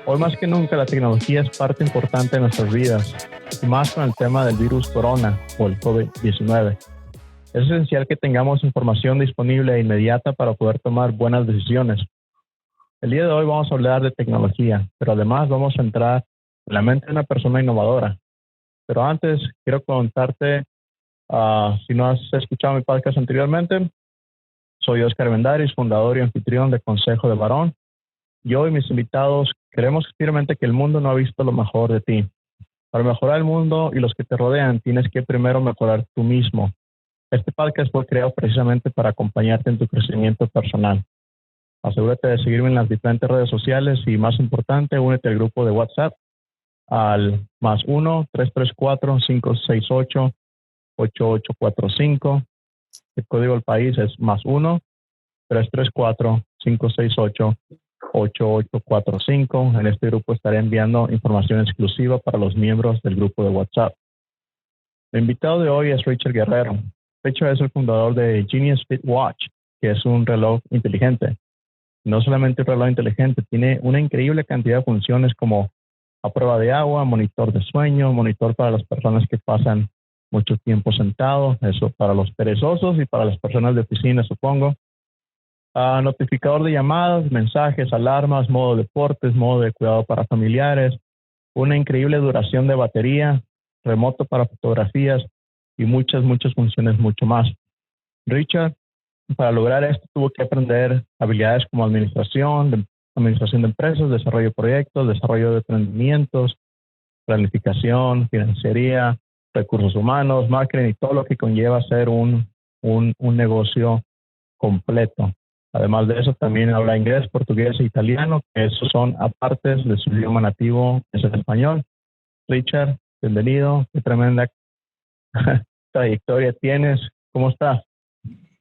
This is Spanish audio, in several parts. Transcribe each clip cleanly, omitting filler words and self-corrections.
Hoy más que nunca la tecnología es parte importante de nuestras vidas, y más con el tema del virus corona o el COVID-19. Es esencial que tengamos información disponible e inmediata para poder tomar buenas decisiones. El día de hoy vamos a hablar de tecnología, pero además vamos a entrar en la mente de una persona innovadora. Pero antes, quiero contarte, si no has escuchado mi podcast anteriormente, soy Oscar Bendaris, fundador y anfitrión de Consejo de Varón. Yo y mis invitados creemos firmemente que el mundo no ha visto lo mejor de ti. Para mejorar el mundo y los que te rodean, tienes que primero mejorar tú mismo. Este podcast fue creado precisamente para acompañarte en tu crecimiento personal. Asegúrate de seguirme en las diferentes redes sociales y, más importante, únete al grupo de WhatsApp al +1 334 568 8845. El código del país es +1 334 568 8845. En este grupo estaré enviando información exclusiva para los miembros del grupo de WhatsApp. El invitado de hoy es Richard Guerrero. Richard es el fundador de Genius Fit Watch, que es un reloj inteligente. No solamente un reloj inteligente, tiene una increíble cantidad de funciones como a prueba de agua, monitor de sueño, monitor para las personas que pasan mucho tiempo sentados, eso para los perezosos y para las personas de oficina, supongo. Notificador de llamadas, mensajes, alarmas, modo deportes, modo de cuidado para familiares, una increíble duración de batería, remoto para fotografías y muchas funciones mucho más. Richard, para lograr esto, tuvo que aprender habilidades como administración de empresas, desarrollo de proyectos, desarrollo de emprendimientos, planificación, financiera, recursos humanos, marketing y todo lo que conlleva ser un negocio completo. Además de eso, también habla inglés, portugués e italiano, que esos son apartes de su idioma nativo, es el español. Richard, bienvenido. Qué tremenda trayectoria tienes. ¿Cómo estás?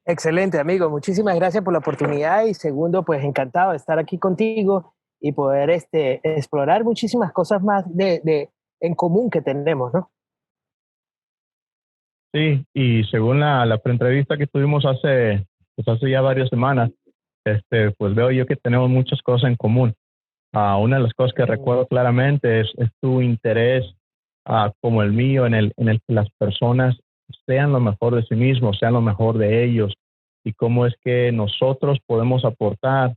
Excelente, amigo. Muchísimas gracias por la oportunidad y segundo, pues encantado de estar aquí contigo y poder explorar muchísimas cosas más en común que tenemos, ¿no? Sí, y según la preentrevista que tuvimos hace ya varias semanas, pues veo yo que tenemos muchas cosas en común. Una de las cosas que recuerdo claramente es tu interés, como el mío, en el que las personas sean lo mejor de sí mismos, sean lo mejor de ellos, y cómo es que nosotros podemos aportar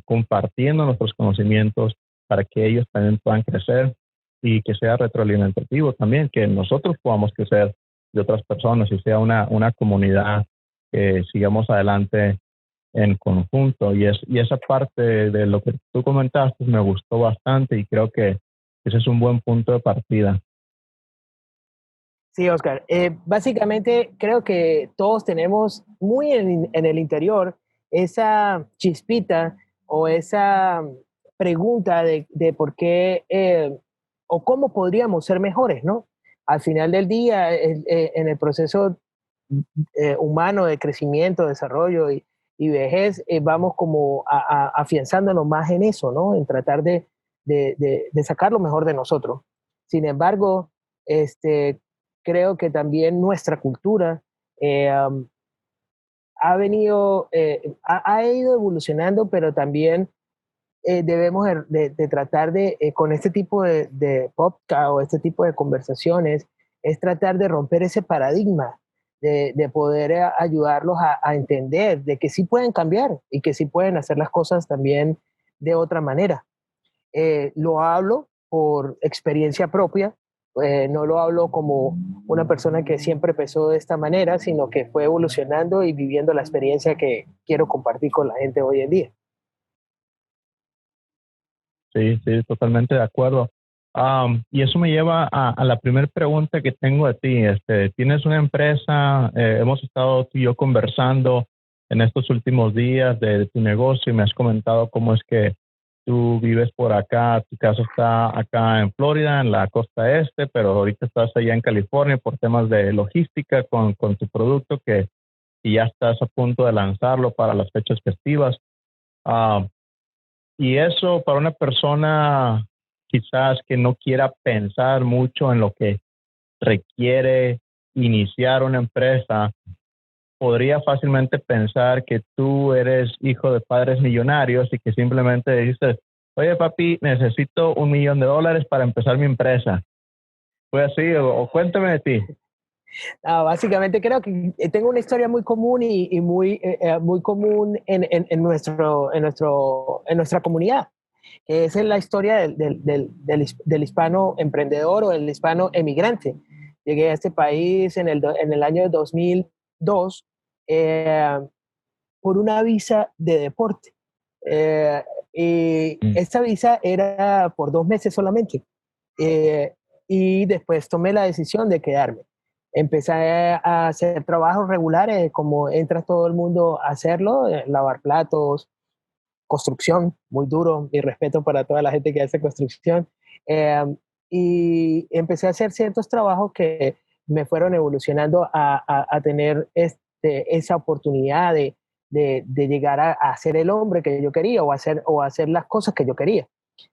compartiendo nuestros conocimientos para que ellos también puedan crecer y que sea retroalimentativo también, que nosotros podamos crecer de otras personas y sea una comunidad que sigamos adelante en conjunto. Y esa parte de lo que tú comentaste me gustó bastante y creo que ese es un buen punto de partida. Sí, Oscar. Básicamente creo que todos tenemos muy en el interior esa chispita o esa pregunta de por qué o cómo podríamos ser mejores, ¿no? Al final del día, en el proceso humano de crecimiento, desarrollo y vejez, vamos como afianzándonos más en eso, ¿no? En tratar de sacar lo mejor de nosotros. Sin embargo, creo que también nuestra cultura ha ido evolucionando, pero también debemos de tratar con este tipo de podcast o este tipo de conversaciones, es tratar de romper ese paradigma, de poder ayudarlos a entender de que sí pueden cambiar y que sí pueden hacer las cosas también de otra manera. Lo hablo por experiencia propia, no lo hablo como una persona que siempre empezó de esta manera, sino que fue evolucionando y viviendo la experiencia que quiero compartir con la gente hoy en día. Sí, totalmente de acuerdo. Y eso me lleva a la primera pregunta que tengo de ti. Tienes una empresa, hemos estado tú y yo conversando en estos últimos días de tu negocio y me has comentado cómo es que tú vives por acá, tu casa está acá en Florida, en la costa este, pero ahorita estás allá en California por temas de logística con tu producto y ya estás a punto de lanzarlo para las fechas festivas. Y eso para una persona quizás que no quiera pensar mucho en lo que requiere iniciar una empresa, podría fácilmente pensar que tú eres hijo de padres millonarios y que simplemente dices, oye papi, necesito $1 millón para empezar mi empresa. ¿Fue así o cuéntame de ti? Básicamente creo que tengo una historia muy común y muy común en nuestra comunidad, que es la historia del hispano emprendedor o el hispano emigrante. Llegué a este país en el año 2002 eh, por una visa de deporte. Eh, y esta visa era por 2 meses solamente. Eh, y después tomé la decisión de quedarme. Empecé a hacer trabajos regulares, como entra todo el mundo a hacerlo, lavar platos, construcción, muy duro, mi respeto para toda la gente que hace construcción. Eh, y empecé a hacer ciertos trabajos que me fueron evolucionando a tener esa oportunidad de llegar a ser el hombre que yo quería o hacer las cosas que yo quería.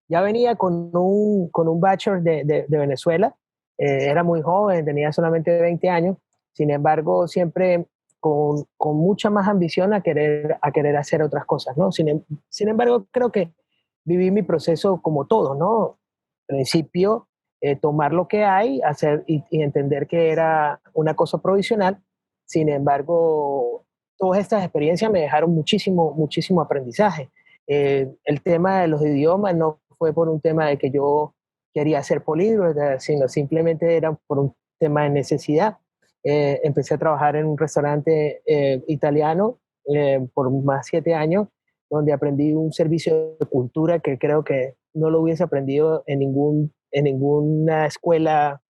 Ya venía con un bachelor de Venezuela, era muy joven, tenía solamente 20 años, sin embargo, siempre con mucha más ambición a querer hacer otras cosas, ¿no? Sin embargo, creo que viví mi proceso como todo, ¿no? Al principio, tomar lo que hay, hacer y entender que era una cosa provisional. Sin embargo, todas estas experiencias me dejaron muchísimo, muchísimo aprendizaje. El tema de los idiomas no fue por un tema de que yo quería ser políglota, sino simplemente era por un tema de necesidad. Empecé a trabajar en un restaurante italiano por más 7 años, donde aprendí un servicio de cultura que creo que no lo hubiese aprendido en ninguna escuela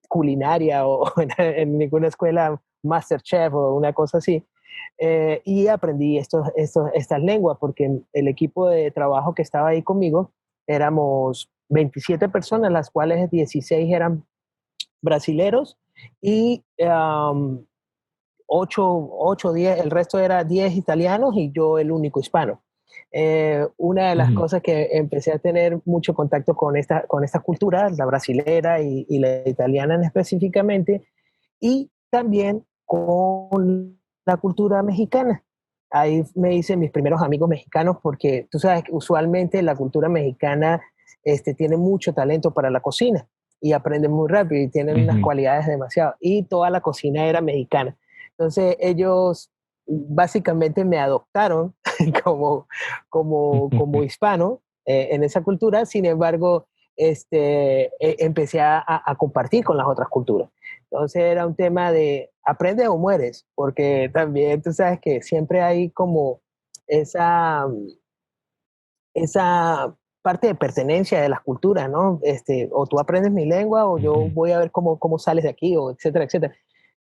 culinaria o en ninguna escuela MasterChef o una cosa así. Y aprendí estas lenguas porque el equipo de trabajo que estaba ahí conmigo éramos 27 personas, las cuales 16 eran brasileros y 10, el resto era 10 italianos y yo el único hispano. Una de las cosas que empecé a tener mucho contacto con esta cultura, la brasilera y la italiana específicamente, y también con la cultura mexicana. Ahí me hice mis primeros amigos mexicanos porque tú sabes que usualmente la cultura mexicana tiene mucho talento para la cocina y aprenden muy rápido y tienen unas cualidades demasiado. Y toda la cocina era mexicana. Entonces ellos básicamente me adoptaron como hispano en esa cultura. Sin embargo, empecé a compartir con las otras culturas. Entonces era un tema de aprende o mueres, porque también tú sabes que siempre hay como esa, esa parte de pertenencia de las culturas, ¿no? O tú aprendes mi lengua o yo voy a ver cómo sales de aquí, o etcétera, etcétera.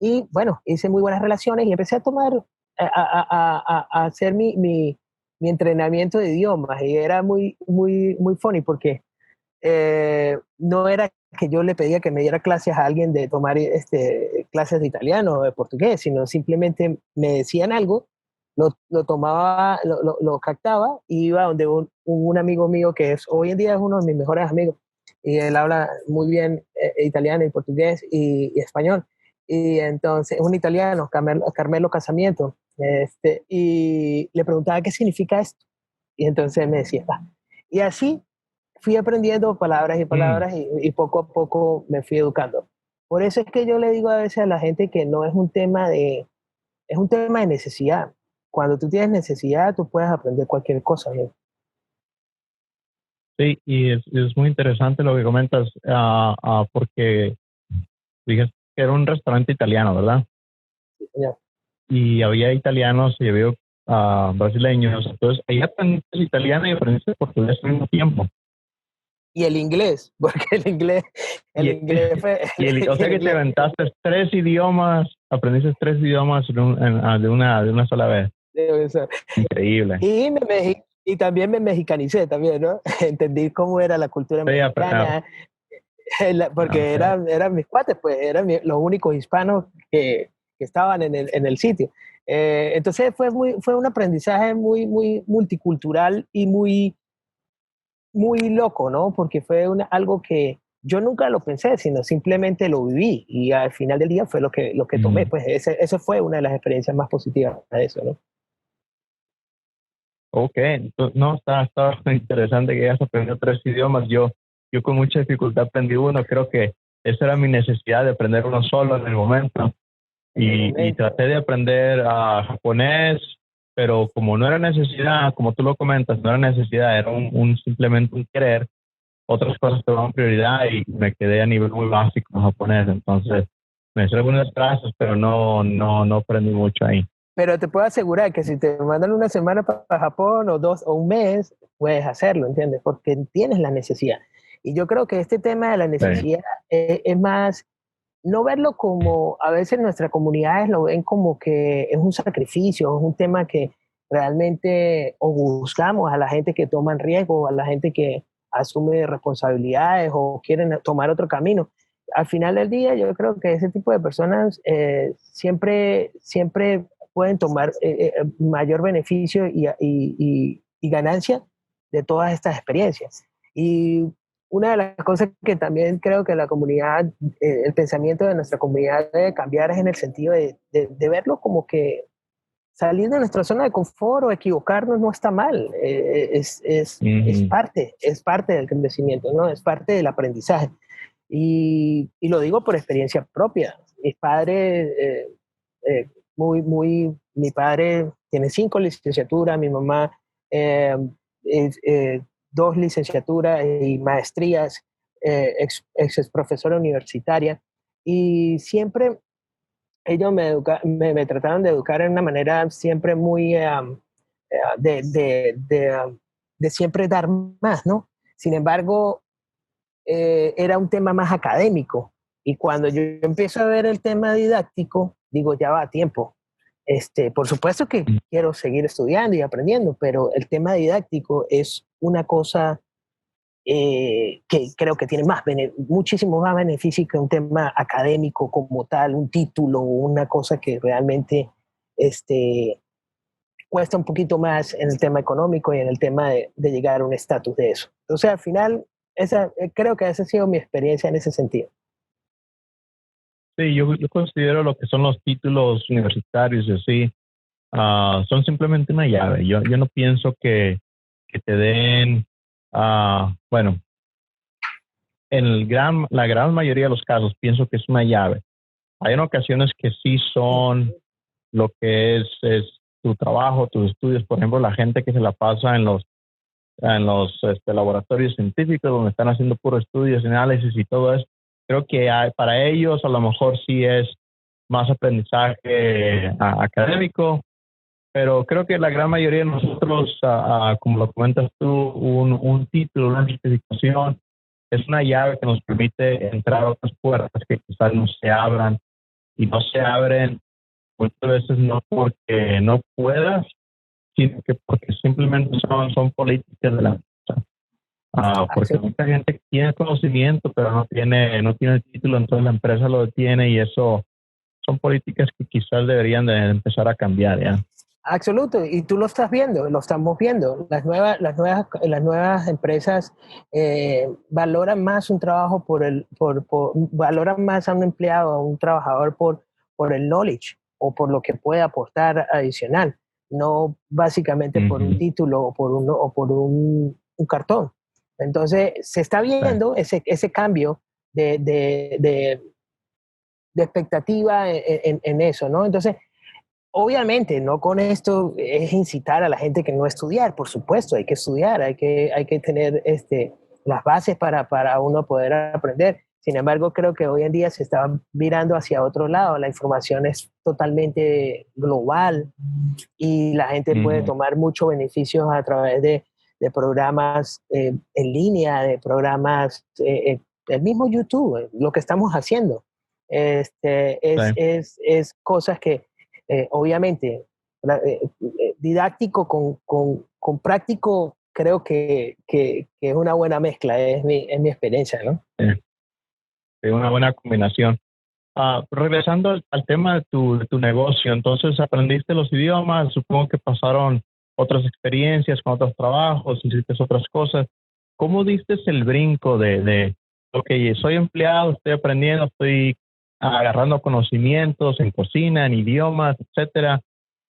Y bueno, hice muy buenas relaciones y empecé a tomar, a hacer mi entrenamiento de idiomas y era muy, muy, muy funny porque no era que yo le pedía que me diera clases a alguien de tomar clases de italiano o de portugués, sino simplemente me decían algo, lo tomaba, lo captaba y iba donde un amigo mío que hoy en día es uno de mis mejores amigos y él habla muy bien italiano y portugués y español. Y entonces, un italiano, Carmelo Casamiento, y le preguntaba qué significa esto. Y entonces me decía, "Ah". Y así fui aprendiendo palabras y palabras y poco a poco me fui educando. Por eso es que yo le digo a veces a la gente que no es un tema es un tema de necesidad. Cuando tú tienes necesidad, tú puedes aprender cualquier cosa, ¿no? Sí, y es muy interesante lo que comentas, porque dije que era un restaurante italiano, ¿verdad? Sí, señor. Y había italianos y había brasileños. Entonces, ahí aprendiste italiano y aprendiste portugués al mismo tiempo. Y el inglés, porque el Y, inglés fue, o sea el que te inglés, aventaste 3 idiomas, aprendiste 3 idiomas de una sola vez. debe ser. Increíble. Y también me mexicanicé también, ¿no? Entendí cómo era la cultura Sí, mexicana, porque okay. eran mis cuates, pues eran los únicos hispanos que estaban en el sitio. Entonces fue un aprendizaje muy, muy multicultural y muy, muy loco, ¿no? Porque fue algo que yo nunca lo pensé, sino simplemente lo viví y al final del día fue lo que tomé. Pues eso fue una de las experiencias más positivas de eso, ¿no? Ok, entonces, no, está interesante que hayas aprendido 3 idiomas. Yo con mucha dificultad aprendí uno. Creo que esa era mi necesidad de aprender uno solo en el momento. En el Y momento. traté de aprender japonés, pero como no era necesidad, como tú lo comentas, no era necesidad, era simplemente un querer. Otras cosas tomaban prioridad y me quedé a nivel muy básico en japonés. Entonces, me sé algunas frases, pero no aprendí mucho ahí. Pero te puedo asegurar que si te mandan una semana para Japón o 2 o un mes, puedes hacerlo, ¿entiendes? Porque tienes la necesidad. Y yo creo que este tema de la Sí. necesidad es más, no verlo como, a veces nuestras comunidades lo ven como que es un sacrificio, es un tema que realmente o buscamos a la gente que toma riesgo, a la gente que asume responsabilidades o quieren tomar otro camino. Al final del día, yo creo que ese tipo de personas siempre pueden tomar mayor beneficio y ganancia de todas estas experiencias. Y una de las cosas que también creo que la comunidad, el pensamiento de nuestra comunidad debe cambiar es en el sentido de verlo como que salir de nuestra zona de confort o equivocarnos no está mal, Ujú. es parte del crecimiento, ¿no? Es parte del aprendizaje. Y lo digo por experiencia propia. Mis padres, eh, mi padre tiene 5 licenciaturas, mi mamá eh, eh, 2 licenciaturas y maestrías, ex profesora universitaria, y siempre ellos me trataron de educar de una manera siempre muy de siempre dar más, ¿no? Sin embargo, era un tema más académico. Y cuando yo empiezo a ver el tema didáctico, digo, ya va a tiempo. Por supuesto que quiero seguir estudiando y aprendiendo, pero el tema didáctico es una cosa que creo que tiene muchísimo más beneficio que un tema académico como tal, un título, una cosa que realmente este, cuesta un poquito más en el tema económico y en el tema de llegar a un estatus de eso. Entonces, al final, creo que esa ha sido mi experiencia en ese sentido. Sí, yo considero lo que son los títulos universitarios y así, son simplemente una llave. Yo no pienso que te den, bueno, la gran mayoría de los casos pienso que es una llave. Hay en ocasiones que sí son lo que es tu trabajo, tus estudios. Por ejemplo, la gente que se la pasa en los laboratorios científicos donde están haciendo puros estudios, análisis y todo eso. Creo que para ellos a lo mejor sí es más aprendizaje académico, pero creo que la gran mayoría de nosotros, como lo comentas tú, un título, una certificación, es una llave que nos permite entrar a otras puertas que quizás no se abran y no se abren muchas veces no porque no puedas, sino que porque simplemente son políticas de la empresa. Porque mucha gente tiene conocimiento, pero no tiene el título, entonces la empresa lo detiene y eso son políticas que quizás deberían de empezar a cambiar, ¿ya? Absoluto, y tú lo estás viendo, lo estamos viendo. Las nuevas empresas valoran más un trabajo valoran más a un empleado, a un trabajador por el knowledge o por lo que puede aportar adicional, no básicamente por un Ujú. título o por un cartón. Entonces, se está Sí. viendo ese cambio de, de, de, de expectativa en eso, ¿no? Entonces, obviamente, no con esto es incitar a la gente que no estudiar, por supuesto, hay que estudiar, hay que tener las bases para uno poder aprender. Sin embargo, creo que hoy en día se está mirando hacia otro lado, la información es totalmente global y la gente puede Ujú. tomar muchos beneficios a través de programas en línea, de programas, el mismo YouTube, lo que estamos haciendo. Sí. Es cosas que obviamente didáctico con práctico creo que es una buena mezcla, es mi experiencia, ¿no? Sí. Sí, una buena combinación. Regresando al tema de tu negocio, entonces aprendiste los idiomas, supongo que pasaron otras experiencias con otros trabajos, hiciste otras cosas. ¿Cómo diste el brinco ok, soy empleado, estoy aprendiendo, estoy agarrando conocimientos en cocina, en idiomas, etcétera?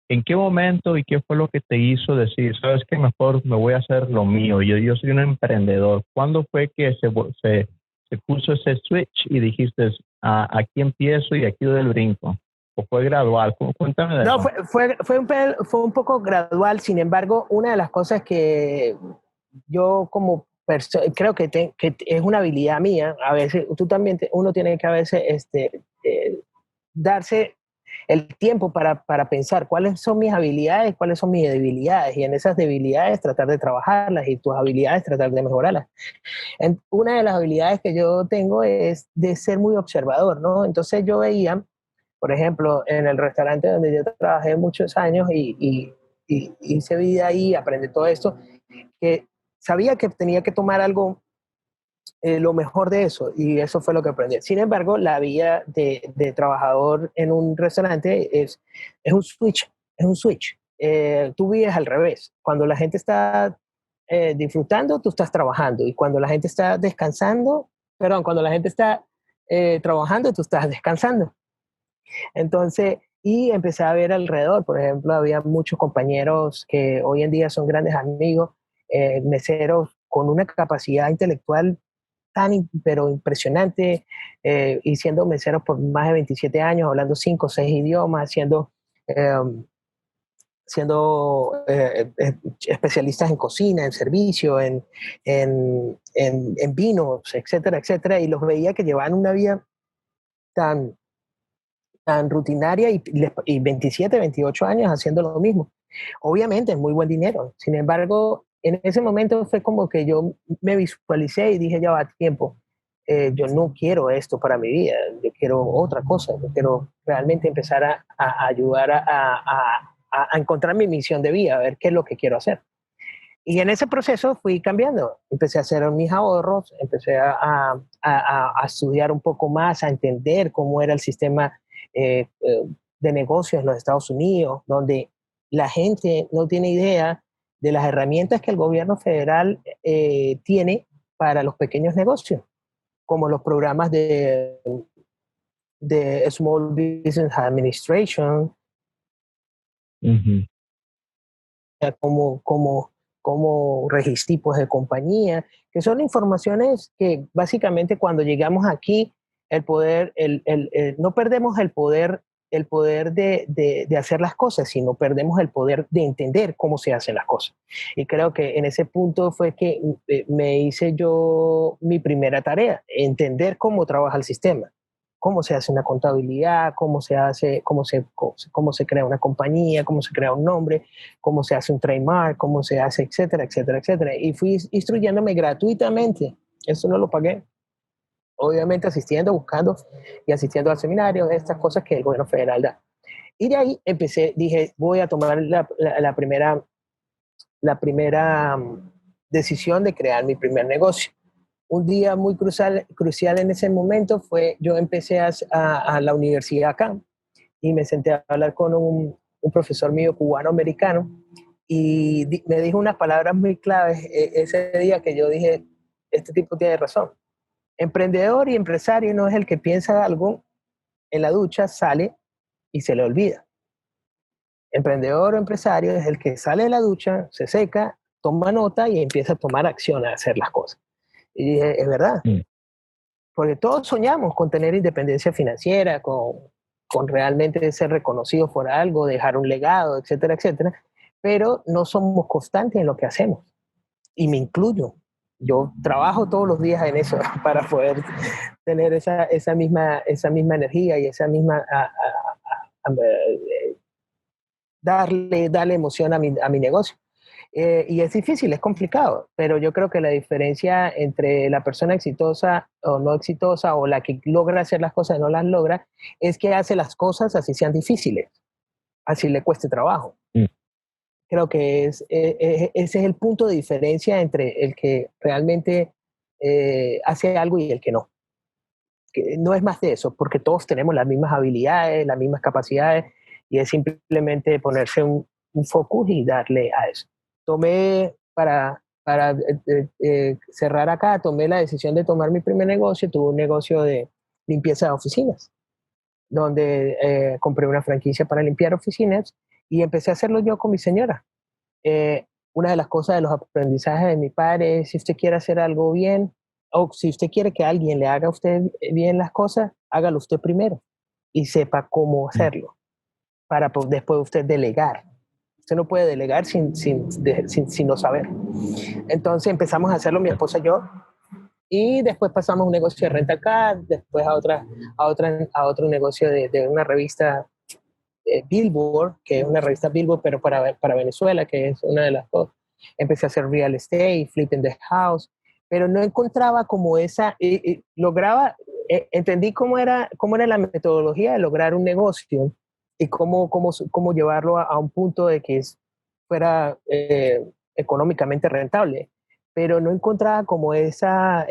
¿En qué momento y qué fue lo que te hizo decir, sabes que mejor me voy a hacer lo mío? Yo soy un emprendedor. ¿Cuándo fue que se puso ese switch y dijiste, aquí empiezo y aquí doy el brinco? ¿O fue gradual? Cuéntame de No, eso. fue un poco gradual. Sin embargo, una de las cosas que yo como creo que es una habilidad mía, a veces tú también, uno tiene que a veces darse el tiempo para pensar cuáles son mis habilidades, cuáles son mis debilidades, y en esas debilidades tratar de trabajarlas y tus habilidades tratar de mejorarlas. Una de las habilidades que yo tengo es de ser muy observador, ¿no? Entonces yo veía, por ejemplo, en el restaurante donde yo trabajé muchos años y hice vida ahí, aprendí todo esto, que sabía que tenía que tomar algo, lo mejor de eso, y eso fue lo que aprendí. Sin embargo, la vida de trabajador en un restaurante es un switch, es un switch. Tú vives al revés. Cuando la gente está disfrutando, tú estás trabajando, y cuando la gente está descansando, perdón, cuando la gente está trabajando, tú estás descansando. Entonces, y empecé a ver alrededor, por ejemplo, había muchos compañeros que hoy en día son grandes amigos, meseros con una capacidad intelectual pero impresionante, y siendo meseros por más de 27 años, hablando 5 o 6 idiomas, eh, siendo especialistas en cocina, en servicio, en vinos, etcétera, etcétera, y los veía que llevaban una vida tan tan rutinaria y 27, 28 años haciendo lo mismo. Obviamente es muy buen dinero. Sin embargo, en ese momento fue como que yo me visualicé y dije, ya va tiempo. Yo no quiero esto para mi vida, yo quiero otra cosa, yo quiero realmente empezar a ayudar a encontrar mi misión de vida, a ver qué es lo que quiero hacer. Y en ese proceso fui cambiando, empecé a hacer mis ahorros, empecé a estudiar un poco más, a entender cómo era el sistema de negocios en los Estados Unidos, donde la gente no tiene idea de las herramientas que el gobierno federal tiene para los pequeños negocios, como los programas de Small Business Administration, Ujú. como registros de compañía, que son informaciones que básicamente cuando llegamos aquí, el poder, no perdemos el poder de hacer las cosas, sino perdemos el poder de entender cómo se hacen las cosas. Y creo que en ese punto fue que me hice yo mi primera tarea, entender cómo trabaja el sistema, cómo se hace una contabilidad, cómo se crea una compañía, cómo se crea un nombre, cómo se hace un trademark, cómo se hace, etcétera, etcétera, etcétera. Y fui instruyéndome gratuitamente. Eso no lo pagué. Obviamente asistiendo, buscando y asistiendo al seminario, estas cosas que el gobierno federal da. Y de ahí empecé, dije, voy a tomar la primera decisión de crear mi primer negocio. Un día muy crucial en ese momento fue, yo empecé a la universidad acá y me senté a hablar con un profesor mío cubano-americano y me dijo unas palabras muy claves ese día que yo dije, este tipo tiene razón. Emprendedor y empresario no es el que piensa algo en la ducha, sale y se le olvida. Emprendedor o empresario es el que sale de la ducha, se seca, toma nota y empieza a tomar acción a hacer las cosas. Y dije, es verdad, Mm. porque todos soñamos con tener independencia financiera, con realmente ser reconocidos por algo, dejar un legado, etcétera, etcétera, pero no somos constantes en lo que hacemos. Y me incluyo. Yo trabajo todos los días en eso para poder tener esa misma energía y esa misma darle emoción a mi negocio. Y es difícil, es complicado, pero yo creo que la diferencia entre la persona exitosa o no exitosa o la que logra hacer las cosas y no las logra es que hace las cosas así sean difíciles, así le cueste trabajo. Mm. Creo que ese es el punto de diferencia entre el que realmente hace algo y el que no. Que no es más de eso, porque todos tenemos las mismas habilidades, las mismas capacidades, y es simplemente ponerse un focus y darle a eso. Tomé para cerrar acá, tomé la decisión de tomar mi primer negocio, tuve un negocio de limpieza de oficinas, donde compré una franquicia para limpiar oficinas y empecé a hacerlo yo con mi señora. Una de las cosas de los aprendizajes de mi padre es, si usted quiere hacer algo bien, o si usted quiere que alguien le haga a usted bien las cosas, hágalo usted primero y sepa cómo hacerlo, para después usted delegar. Usted no puede delegar sin no saber. Entonces empezamos a hacerlo mi esposa y yo, y después pasamos a un negocio de renta car, después a otro negocio de una revista Billboard, que es una revista Billboard, pero para Venezuela, que es una de las cosas. Empecé a hacer real estate, flipping the house, pero no encontraba como esa, lograba, entendí cómo era la metodología de lograr un negocio y cómo llevarlo a un punto de que fuera económicamente rentable, pero no encontraba como esa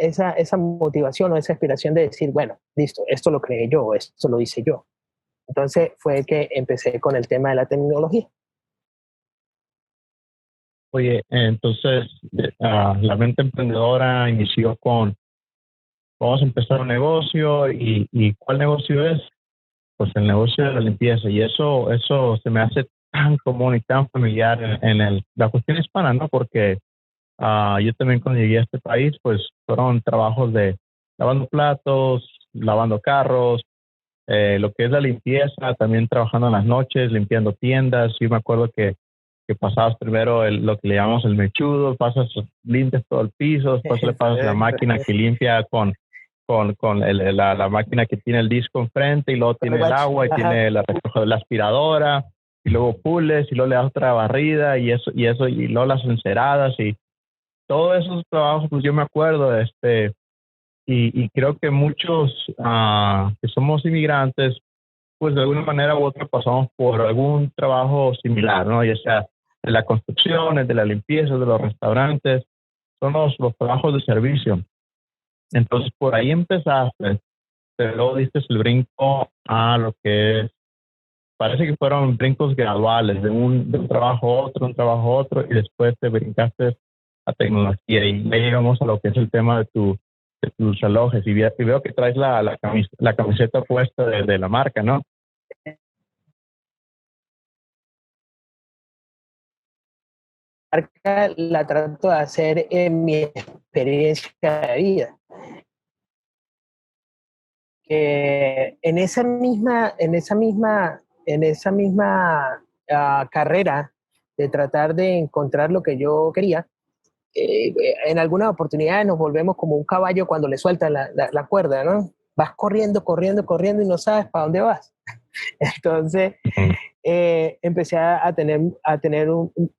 motivación o esa aspiración de decir, bueno, listo, esto lo creé yo, esto lo hice yo. Entonces fue que empecé con el tema de la tecnología. Oye, entonces la mente emprendedora inició con, vamos a empezar un negocio y ¿cuál negocio es? Pues el negocio de la limpieza, y eso se me hace tan común y tan familiar la cuestión hispana, ¿no? Porque yo también cuando llegué a este país, pues fueron trabajos de lavando platos, lavando carros, lo que es la limpieza, también trabajando en las noches, limpiando tiendas. Yo me acuerdo que pasabas primero lo que le llamamos el mechudo, limpias todo el piso, después le pasas la máquina que limpia con la máquina que tiene el disco enfrente, y luego tiene el agua y tiene la aspiradora, y luego pules, y luego le das otra barrida, y luego las enceradas, y todos esos trabajos, pues yo me acuerdo, y creo que muchos que somos inmigrantes, pues de alguna manera u otra pasamos por algún trabajo similar, ¿no? Ya sea de la construcción, de la limpieza, de los restaurantes, son los trabajos de servicio. Entonces por ahí empezaste, pero luego diste el brinco a lo que es, parece que fueron brincos graduales, de un trabajo a otro, un trabajo a otro, y después te brincaste a tecnología, y ya llegamos a lo que es el tema de tus relojes, y veo que traes la camiseta puesta de la marca, ¿no? La trato de hacer en mi experiencia de vida. En esa misma carrera de tratar de encontrar lo que yo quería, en algunas oportunidades nos volvemos como un caballo cuando le sueltan la cuerda, ¿no? Vas corriendo, corriendo, corriendo y no sabes para dónde vas. Entonces, empecé a tener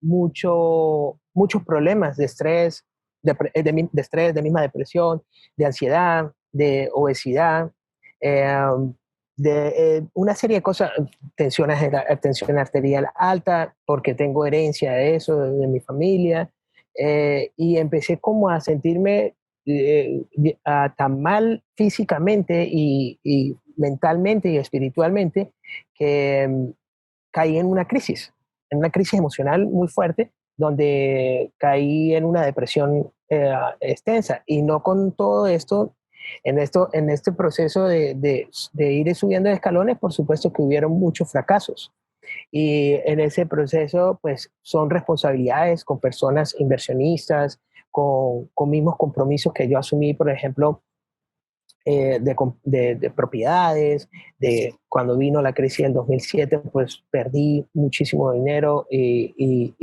muchos problemas de estrés, de misma depresión, de ansiedad, de obesidad, de una serie de cosas, tensión arterial alta, porque tengo herencia de eso, de mi familia, y empecé como a sentirme tan mal físicamente y mentalmente y espiritualmente, que caí en una crisis emocional muy fuerte, donde caí en una depresión extensa. Y no con todo esto, en este proceso de ir subiendo de escalones, por supuesto que hubieron muchos fracasos. Y en ese proceso, pues son responsabilidades con personas inversionistas, con mismos compromisos que yo asumí, por ejemplo, de propiedades, de cuando vino la crisis del 2007, pues perdí muchísimo dinero y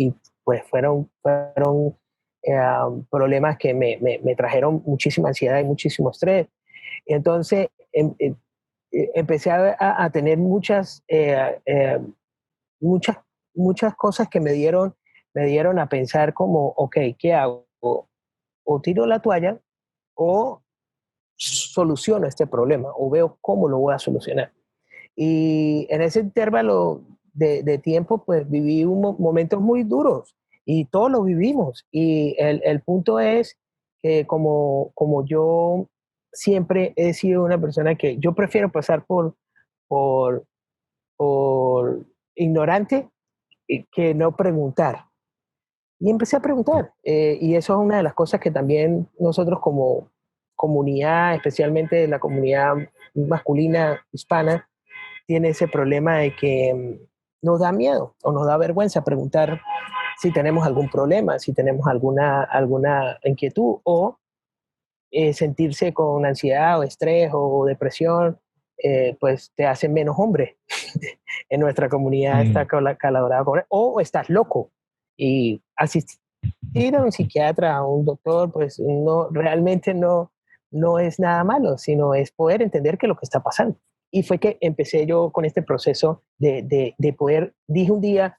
pues fueron problemas que me trajeron muchísima ansiedad y muchísimo estrés. Entonces empecé a tener muchas, muchas cosas que me dieron a pensar como, ok, ¿qué hago? O tiro la toalla o soluciono este problema o veo cómo lo voy a solucionar. Y en ese intervalo de tiempo, pues viví momentos muy duros y todos los vivimos. Y el punto es que como yo siempre he sido una persona que yo prefiero pasar por, por ignorante que no preguntar. Y empecé a preguntar. Y eso es una de las cosas que también nosotros como comunidad, especialmente la comunidad masculina hispana, tiene ese problema de que nos da miedo o nos da vergüenza preguntar si tenemos algún problema, si tenemos alguna inquietud o sentirse con ansiedad o estrés o depresión, pues te hace menos hombre. En nuestra comunidad está colaborado con, o estás loco. Y asistir a un psiquiatra, a un doctor, pues no, realmente no es nada malo, sino es poder entender qué es lo que está pasando. Y fue que empecé yo con este proceso de poder, dije un día,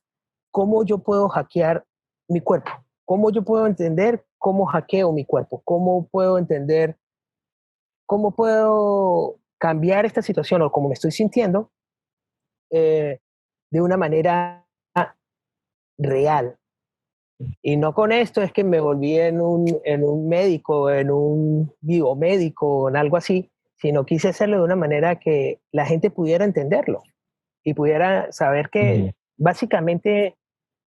¿cómo yo puedo hackear mi cuerpo? ¿Cómo yo puedo entender cómo hackeo mi cuerpo? ¿Cómo puedo entender, cómo puedo cambiar esta situación o cómo me estoy sintiendo de una manera real? Y no con esto es que me volví en un médico, en un biomédico, en algo así, sino quise hacerlo de una manera que la gente pudiera entenderlo y pudiera saber que básicamente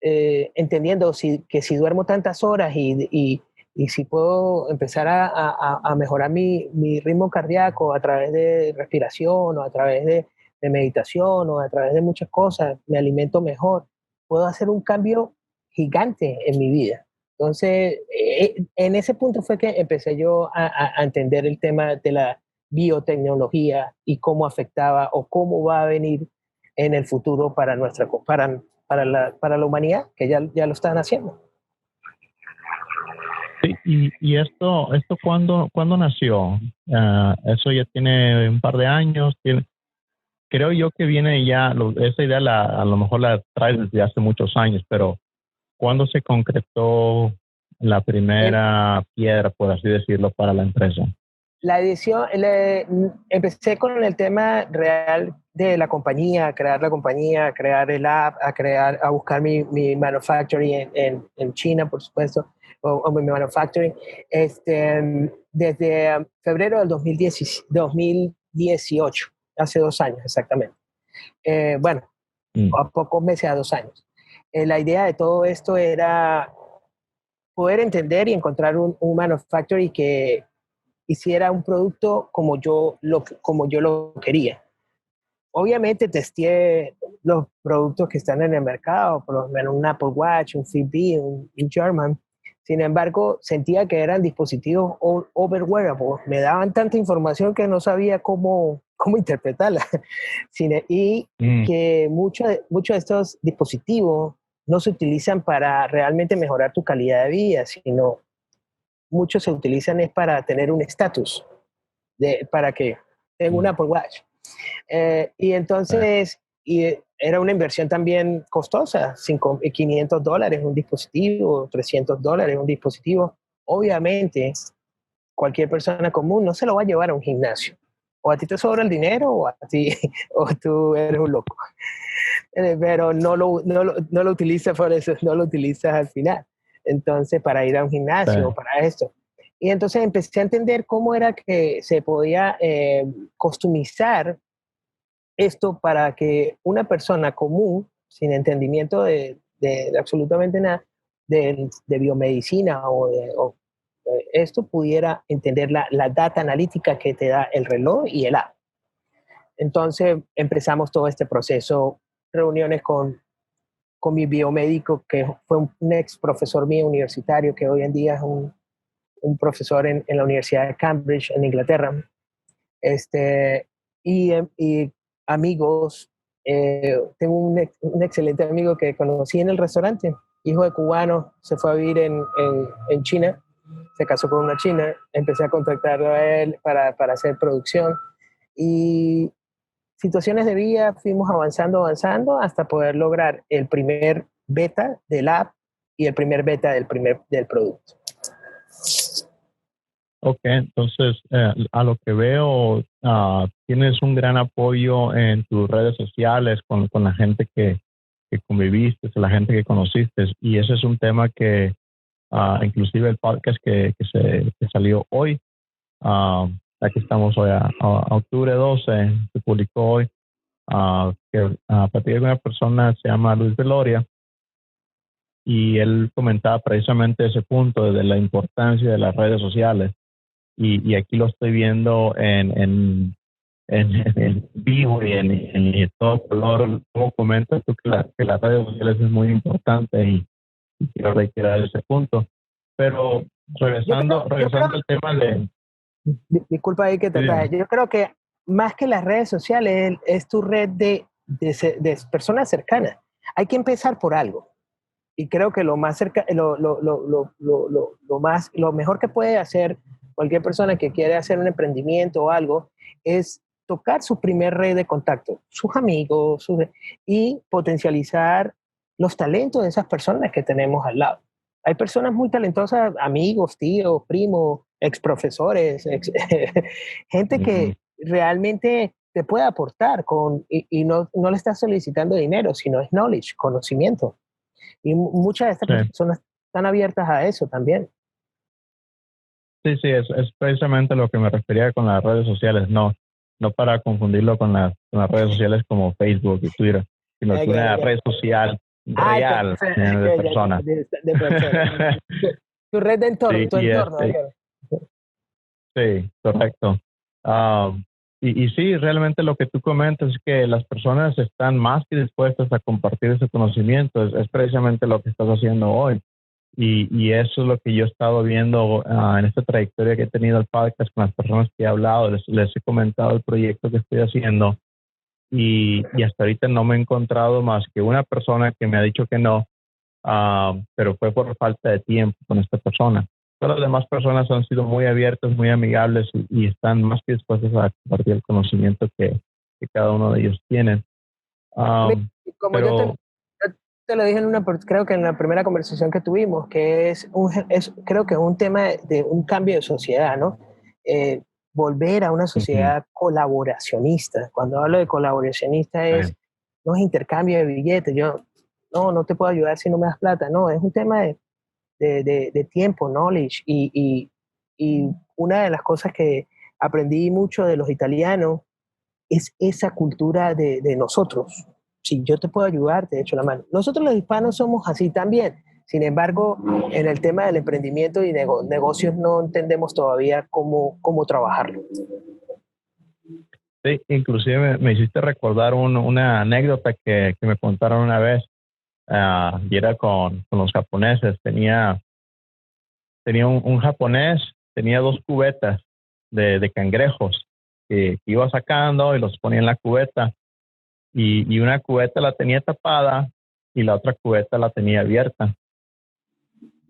entendiendo que si duermo tantas horas y si puedo empezar a mejorar mi ritmo cardíaco a través de respiración o a través de meditación o a través de muchas cosas, me alimento mejor, puedo hacer un cambio gigante en mi vida. Entonces, en ese punto fue que empecé yo a entender el tema de la biotecnología y cómo afectaba o cómo va a venir en el futuro para la humanidad, que ya lo están haciendo. Sí, y esto ¿cuándo nació? Eso ya tiene un par de años. Creo yo que viene ya, esa idea a lo mejor la trae desde hace muchos años, pero ¿cuándo se concretó la primera piedra, por así decirlo, para la empresa? La edición, empecé con el tema real de la compañía, a crear la compañía, a crear el app, a buscar mi manufacturing en China, por supuesto, o mi manufacturing, desde febrero del 2018, hace 2 años exactamente. Bueno, a pocos meses, a 2 años. La idea de todo esto era poder entender y encontrar un manufacturing que hiciera un producto como yo lo quería. Obviamente testé los productos que están en el mercado, por lo menos un Apple Watch, un Fitbit, un German. Sin embargo, sentía que eran dispositivos overwearable. Me daban tanta información que no sabía cómo interpretarla. Y que muchos de estos dispositivos no se utilizan para realmente mejorar tu calidad de vida, sino muchos se utilizan es para tener un estatus, para que tenga un Apple Watch. Y entonces era una inversión también costosa, $500 un dispositivo, $300 un dispositivo. Obviamente, cualquier persona común no se lo va a llevar a un gimnasio. O a ti te sobra el dinero o a ti, o tú eres un loco. Pero no lo utilizas por eso, no lo utilizas al final. Entonces, para ir a un gimnasio, para esto. Y entonces empecé a entender cómo era que se podía customizar esto para que una persona común, sin entendimiento de absolutamente nada, de biomedicina o de esto, pudiera entender la data analítica que te da el reloj y el app. Entonces empezamos todo este proceso, reuniones con mi biomédico, que fue un ex profesor mío universitario, que hoy en día es un profesor en la Universidad de Cambridge, en Inglaterra. Y amigos, tengo un excelente amigo que conocí en el restaurante, hijo de cubano, se fue a vivir en China, se casó con una china, empecé a contactarlo a él para hacer producción y situaciones de vida, fuimos avanzando hasta poder lograr el primer beta del app y el primer beta del producto. Ok, entonces a lo que veo, tienes un gran apoyo en tus redes sociales con la gente que conviviste, la gente que conociste, y ese es un tema que inclusive el podcast que salió hoy, aquí estamos hoy a octubre 12, se publicó hoy, que a partir de una persona se llama Luis Veloria, y él comentaba precisamente ese punto de la importancia de las redes sociales. Y aquí lo estoy viendo en en vivo y en todo color. Como comentas tú que las redes sociales es muy importante y quiero reiterar ese punto. Pero regresando al tema de... Disculpa ahí que te ataje. Yo creo que más que las redes sociales es tu red de personas cercanas. Hay que empezar por algo. Y creo que lo más cerca, lo mejor que puede hacer cualquier persona que quiere hacer un emprendimiento o algo es tocar su primer red de contacto, sus amigos, y potencializar los talentos de esas personas que tenemos al lado. Hay personas muy talentosas, amigos, tíos, primos, ex profesores, gente que realmente te puede aportar y no le estás solicitando dinero, sino es knowledge, conocimiento. Y muchas de estas personas están abiertas a eso también. Sí, es precisamente lo que me refería con las redes sociales, no para confundirlo con las redes sociales como Facebook y Twitter, sino que una red social real de personas. De personas. Tu red de entorno, sí, tu entorno. Sí, correcto. Y sí, realmente lo que tú comentas es que las personas están más que dispuestas a compartir ese conocimiento, es precisamente lo que estás haciendo hoy. Y eso es lo que yo he estado viendo en esta trayectoria que he tenido al podcast con las personas que he hablado, les he comentado el proyecto que estoy haciendo y hasta ahorita no me he encontrado más que una persona que me ha dicho que no, pero fue por falta de tiempo con esta persona. Todas las demás personas han sido muy abiertas, muy amigables y están más que dispuestas a compartir el conocimiento que cada uno de ellos tiene. Como yo te lo dije creo que en la primera conversación que tuvimos, que creo que es un tema de un cambio de sociedad, ¿no? Volver a una sociedad colaboracionista. Cuando hablo de colaboracionista no es intercambio de billetes. Yo no te puedo ayudar si no me das plata. No, es un tema de tiempo, knowledge. Y una de las cosas que aprendí mucho de los italianos es esa cultura de nosotros. Si yo te puedo ayudar, te echo la mano. Nosotros los hispanos somos así también. Sin embargo, en el tema del emprendimiento y negocios no entendemos todavía cómo trabajarlo. Sí, inclusive me hiciste recordar una anécdota que me contaron una vez, y era con los japoneses. Tenía un japonés, tenía 2 cubetas de cangrejos que iba sacando y los ponía en la cubeta, y una cubeta la tenía tapada y la otra cubeta la tenía abierta.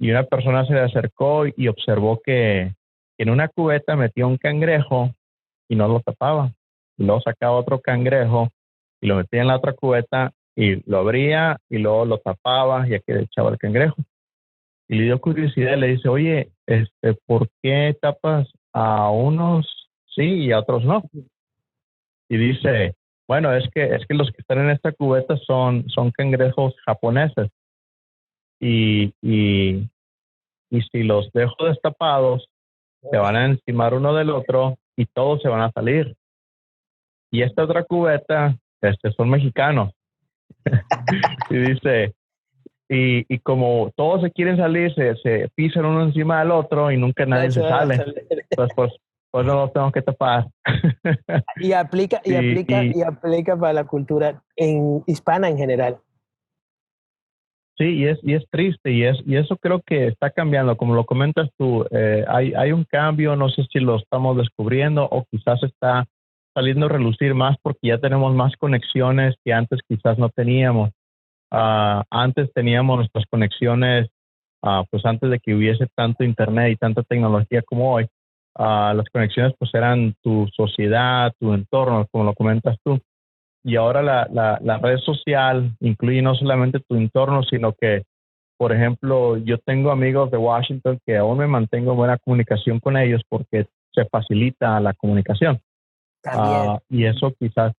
Y una persona se le acercó y observó que en una cubeta metía un cangrejo y no lo tapaba. Y luego sacaba otro cangrejo y lo metía en la otra cubeta y lo abría y luego lo tapaba y aquí le echaba el cangrejo. Y le dio curiosidad y le dice, oye, ¿por qué tapas a unos sí y a otros no? Y dice, bueno, es que los que están en esta cubeta son cangrejos japoneses. Y si los dejo destapados, se van a encimar uno del otro y todos se van a salir. Y esta otra cubeta, son mexicanos. Y dice, y como todos se quieren salir, se pisan uno encima del otro y nunca nadie se sale. Entonces, pues no los tengo que tapar. Y aplica para la cultura hispana en general. Sí, y es triste y eso creo que está cambiando. Como lo comentas tú, hay un cambio, no sé si lo estamos descubriendo o quizás está saliendo a relucir más porque ya tenemos más conexiones que antes quizás no teníamos. Antes teníamos nuestras conexiones, pues antes de que hubiese tanto internet y tanta tecnología como hoy. Las conexiones pues eran tu sociedad, tu entorno, como lo comentas tú. Y ahora la red social incluye no solamente tu entorno, sino que, por ejemplo, yo tengo amigos de Washington que aún me mantengo en buena comunicación con ellos porque se facilita la comunicación. Y eso quizás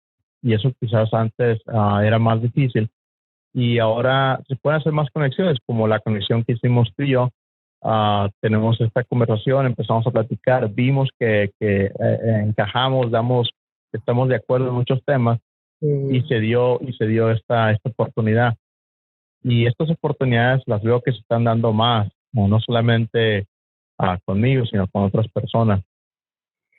antes era más difícil. Y ahora se pueden hacer más conexiones, como la conexión que hicimos tú y yo. Tenemos esta conversación, empezamos a platicar, vimos que encajamos, estamos de acuerdo en muchos temas. Y se dio esta oportunidad. Y estas oportunidades las veo que se están dando más, no solamente conmigo, sino con otras personas.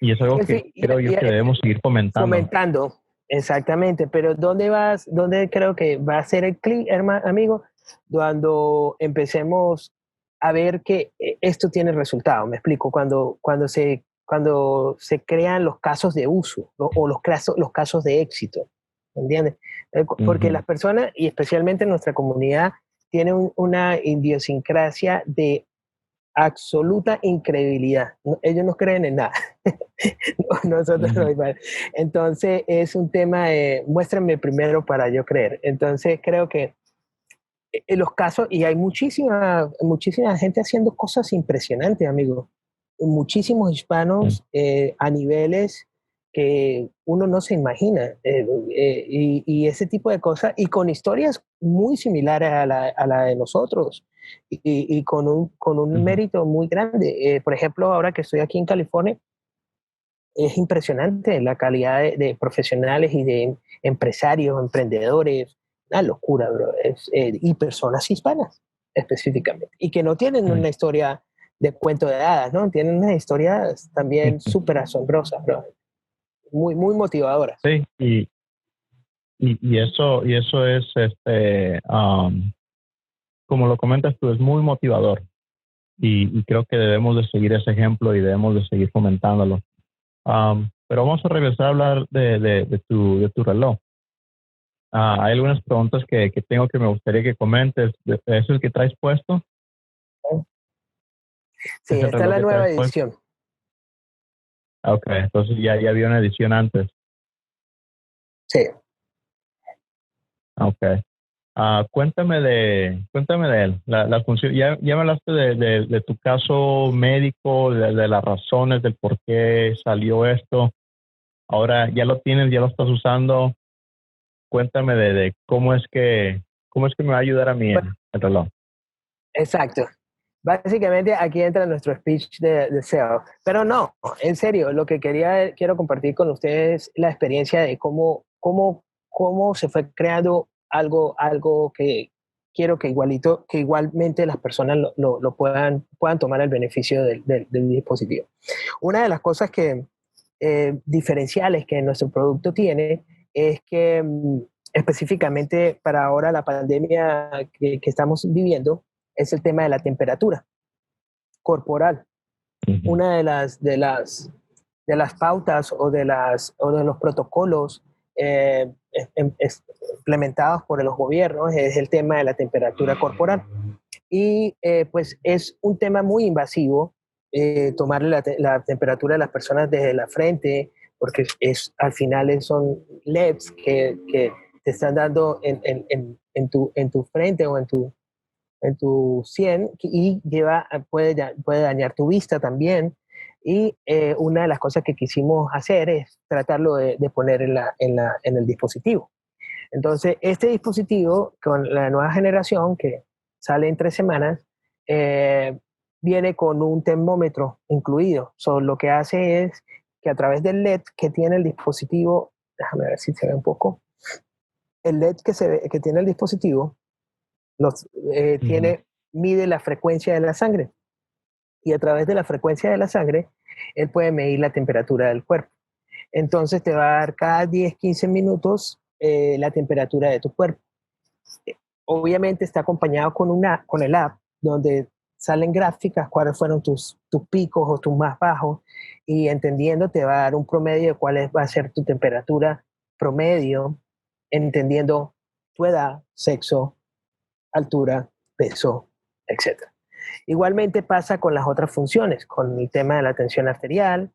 Y es algo que creo yo que debemos seguir fomentando. Exactamente, pero ¿dónde creo que va a ser el clic, amigo? Cuando empecemos a ver que esto tiene resultado. Me explico, cuando se crean los casos de uso o los casos de éxito, ¿entiendes? Porque las personas, y especialmente nuestra comunidad, tienen una idiosincrasia de absoluta incredibilidad. Ellos no creen en nada. Nosotros no. Entonces es un tema de muéstrenme primero para yo creer. Entonces creo que en los casos, y hay muchísima gente haciendo cosas impresionantes, amigo. Muchísimos hispanos a niveles que uno no se imagina. Y ese tipo de cosas, y con historias muy similares a la de nosotros, y con un mérito muy grande. Por ejemplo, ahora que estoy aquí en California, es impresionante la calidad de profesionales y de empresarios, emprendedores, una locura, bro. Y personas hispanas específicamente, y que no tienen una historia de cuento de hadas, ¿no? Tienen unas historias también súper asombrosas, bro. Muy, muy motivadoras. Sí, y eso es, como lo comentas tú, es muy motivador. Y creo que debemos de seguir ese ejemplo y debemos de seguir fomentándolo. Pero vamos a regresar a hablar de tu reloj. Hay algunas preguntas que tengo que me gustaría que comentes. ¿Es el que traes puesto? Sí, esta es la nueva edición. Ok, entonces ya había una edición antes. Sí. Ok. Cuéntame de él. La función, ya me hablaste de tu caso médico, de las razones del por qué salió esto. Ahora ya lo tienes, ya lo estás usando. Cuéntame de cómo es que me va a ayudar a mí el reloj. Exacto. Básicamente aquí entra nuestro speech de SEO. Pero no, en serio, lo que quiero compartir con ustedes es la experiencia de cómo se fue creando algo que quiero que igualmente las personas lo puedan tomar el beneficio del dispositivo. Una de las cosas diferenciales que nuestro producto tiene es que específicamente para ahora la pandemia que estamos viviendo es el tema de la temperatura corporal. Una de las pautas o de los protocolos implementados por los gobiernos es el tema de la temperatura corporal. Y pues es un tema muy invasivo tomarle la temperatura de las personas desde la frente, porque al final son LEDs que te están dando en tu frente o en tu 100 y puede dañar tu vista también. Y una de las cosas que quisimos hacer es tratarlo de poner en el dispositivo. Entonces, este dispositivo con la nueva generación que sale en 3 semanas, viene con un termómetro incluido. Lo que hace es que a través del LED que tiene el dispositivo, déjame ver si se ve un poco, el LED que tiene el dispositivo mide la frecuencia de la sangre, y a través de la frecuencia de la sangre él puede medir la temperatura del cuerpo. Entonces te va a dar cada 10-15 minutos la temperatura de tu cuerpo. Obviamente está acompañado con el app donde salen gráficas, cuáles fueron tus picos o tus más bajos, y entendiendo te va a dar un promedio de cuál va a ser tu temperatura promedio, entendiendo tu edad, sexo, altura, peso, etc. Igualmente pasa con las otras funciones, con el tema de la tensión arterial,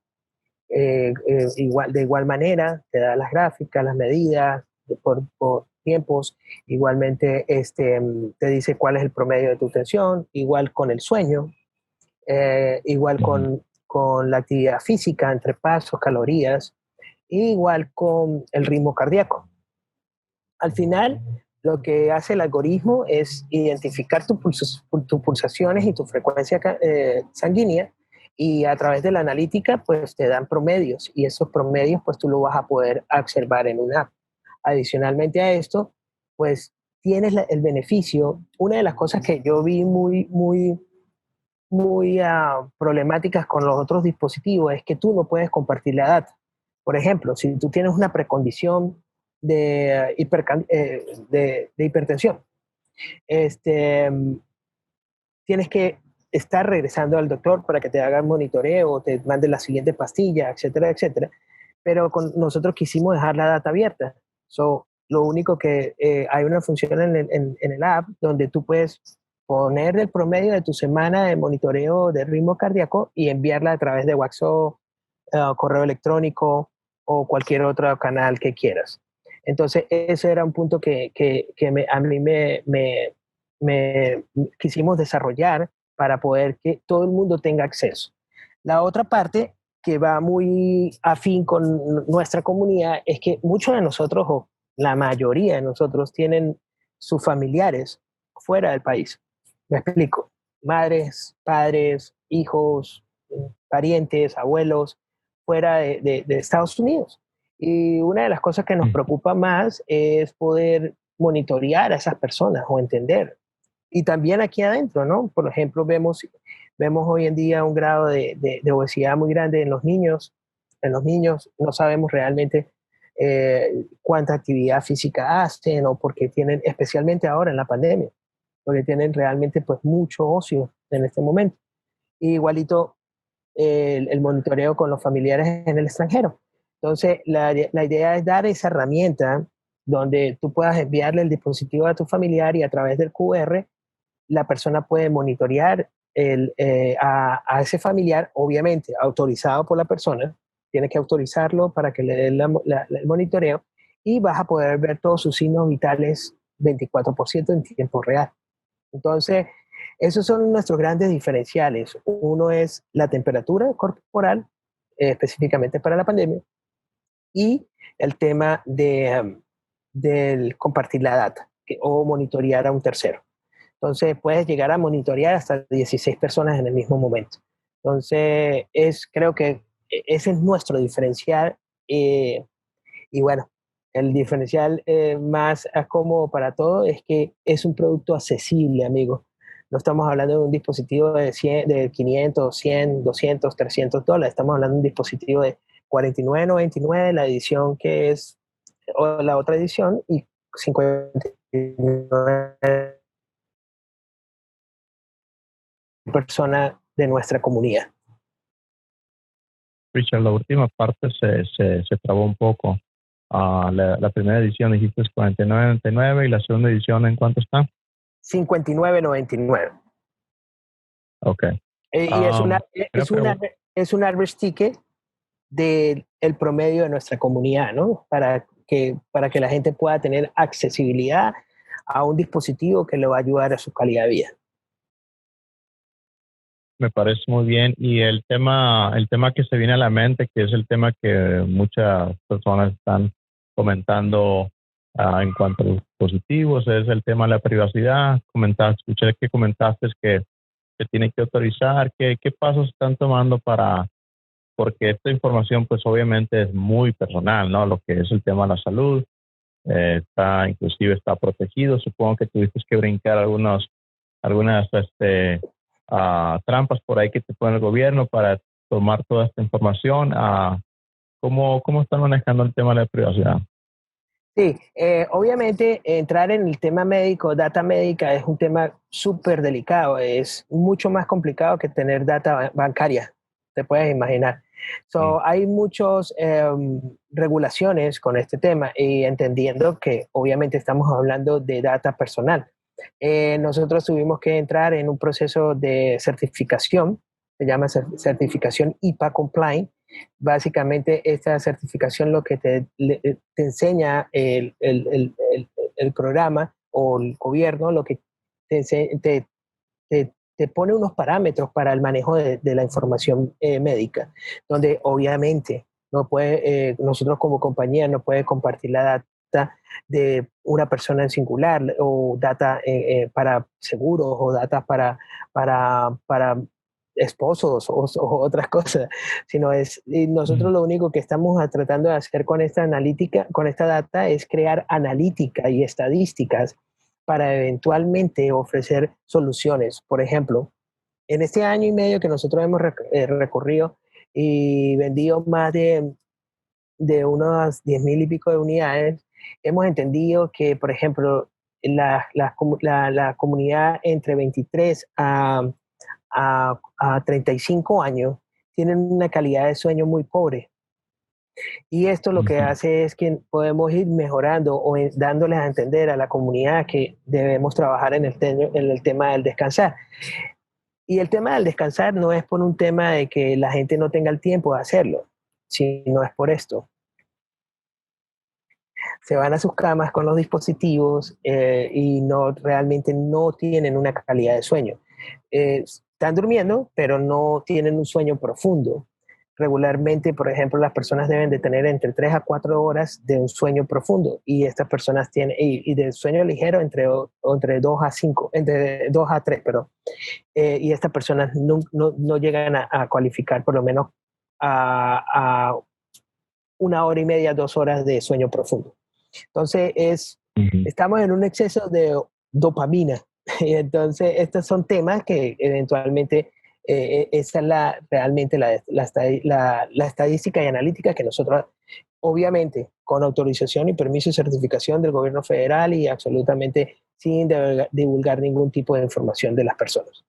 de igual manera te da las gráficas, las medidas por tiempos. Igualmente te dice cuál es el promedio de tu tensión, igual con el sueño, igual con la actividad física, entre pasos, calorías, igual con el ritmo cardíaco. Al final, lo que hace el algoritmo es identificar tus pulsaciones y tu frecuencia sanguínea, y a través de la analítica pues te dan promedios, y esos promedios pues tú lo vas a poder observar en una app. Adicionalmente a esto, pues tienes el beneficio. Una de las cosas que yo vi muy, muy muy problemáticas con los otros dispositivos es que tú no puedes compartir la data. Por ejemplo, si tú tienes una precondición de hipertensión, este, tienes que estar regresando al doctor para que te haga el monitoreo, te mande la siguiente pastilla, etcétera, etcétera. Pero nosotros quisimos dejar la data abierta. Lo único que hay una función en el app donde tú puedes poner el promedio de tu semana de monitoreo de ritmo cardíaco y enviarla a través de WhatsApp, correo electrónico o cualquier otro canal que quieras. Entonces, ese era un punto que a mí me quisimos desarrollar para poder que todo el mundo tenga acceso. La otra parte que va muy afín con nuestra comunidad es que muchos de nosotros, o la mayoría de nosotros, tienen sus familiares fuera del país. Me explico. Madres, padres, hijos, parientes, abuelos, fuera de Estados Unidos. Y una de las cosas que nos preocupa más es poder monitorear a esas personas o entender. Y también aquí adentro, ¿no? Por ejemplo, vemos hoy en día un grado de obesidad muy grande en los niños. En los niños no sabemos realmente cuánta actividad física hacen o porque tienen, especialmente ahora en la pandemia, porque tienen realmente pues mucho ocio en este momento. Y igualito el monitoreo con los familiares en el extranjero. Entonces, la idea es dar esa herramienta donde tú puedas enviarle el dispositivo a tu familiar y a través del QR la persona puede monitorear a ese familiar, obviamente autorizado por la persona, tiene que autorizarlo para que le den el monitoreo y vas a poder ver todos sus signos vitales 24% en tiempo real. Entonces, esos son nuestros grandes diferenciales. Uno es la temperatura corporal, específicamente para la pandemia, y el tema del compartir la data o monitorear a un tercero. Entonces, puedes llegar a monitorear hasta 16 personas en el mismo momento. Entonces, creo que ese es nuestro diferencial. Y bueno, el diferencial más como para todo es que es un producto accesible, amigo. No estamos hablando de un dispositivo de 500, 100, 200, $300. Estamos hablando de un dispositivo de $49.99, la edición que es, o la otra edición, y $59 persona de nuestra comunidad. Richard, la última parte se trabó un poco. La primera edición dijiste es $49.99 y la segunda edición ¿en cuánto está? $59.99. Ok. Y es un average ticket del promedio de nuestra comunidad, ¿no? Para que la gente pueda tener accesibilidad a un dispositivo que le va a ayudar a su calidad de vida. Me parece muy bien. Y el tema que se viene a la mente, que es el tema que muchas personas están comentando en cuanto a los dispositivos, es el tema de la privacidad. Escuché que comentaste que se tiene que autorizar. ¿Qué pasos están tomando porque esta información pues obviamente es muy personal, ¿no? Lo que es el tema de la salud, inclusive está protegido. Supongo que tuviste que brincar algunas trampas por ahí que te pone el gobierno para tomar toda esta información. ¿Cómo están manejando el tema de la privacidad? Sí, obviamente entrar en el tema médico, data médica, es un tema súper delicado, es mucho más complicado que tener data bancaria, te puedes imaginar. Hay muchas regulaciones con este tema y entendiendo que obviamente estamos hablando de data personal. Nosotros tuvimos que entrar en un proceso de certificación, se llama certificación IPA Compliant. Básicamente esta certificación lo que te enseña el programa o el gobierno, lo que te pone unos parámetros para el manejo de la información médica, donde obviamente nosotros como compañía no puede compartir la data de una persona en singular o data para seguros o data para esposos o otras cosas, sino nosotros lo único que estamos tratando de hacer con esta analítica, con esta data, es crear analítica y estadísticas para eventualmente ofrecer soluciones. Por ejemplo, En este año y medio que nosotros hemos recorrido y vendido más de unas 10.000 y pico de unidades, hemos entendido que, por ejemplo, la comunidad entre 23 a 35 años tienen una calidad de sueño muy pobre. Y esto lo que hace es que podemos ir mejorando o dándoles a entender a la comunidad que debemos trabajar en el tema del descansar. Y el tema del descansar no es por un tema de que la gente no tenga el tiempo de hacerlo, sino es por esto. Se van a sus camas con los dispositivos y realmente no tienen una calidad de sueño. Están durmiendo, pero no tienen un sueño profundo. Regularmente, por ejemplo, las personas deben de tener entre 3 a 4 horas de un sueño profundo y estas personas tienen, y de sueño ligero entre 2 a 5, entre 2 a 3, perdón. Y estas personas no llegan a cualificar por lo menos a 1 hora y media, 2 horas de sueño profundo. Entonces, estamos en un exceso de dopamina. Y entonces, estos son temas que eventualmente, esa es realmente la estadística y analítica que nosotros, obviamente, con autorización y permiso y certificación del gobierno federal y absolutamente sin divulgar ningún tipo de información de las personas.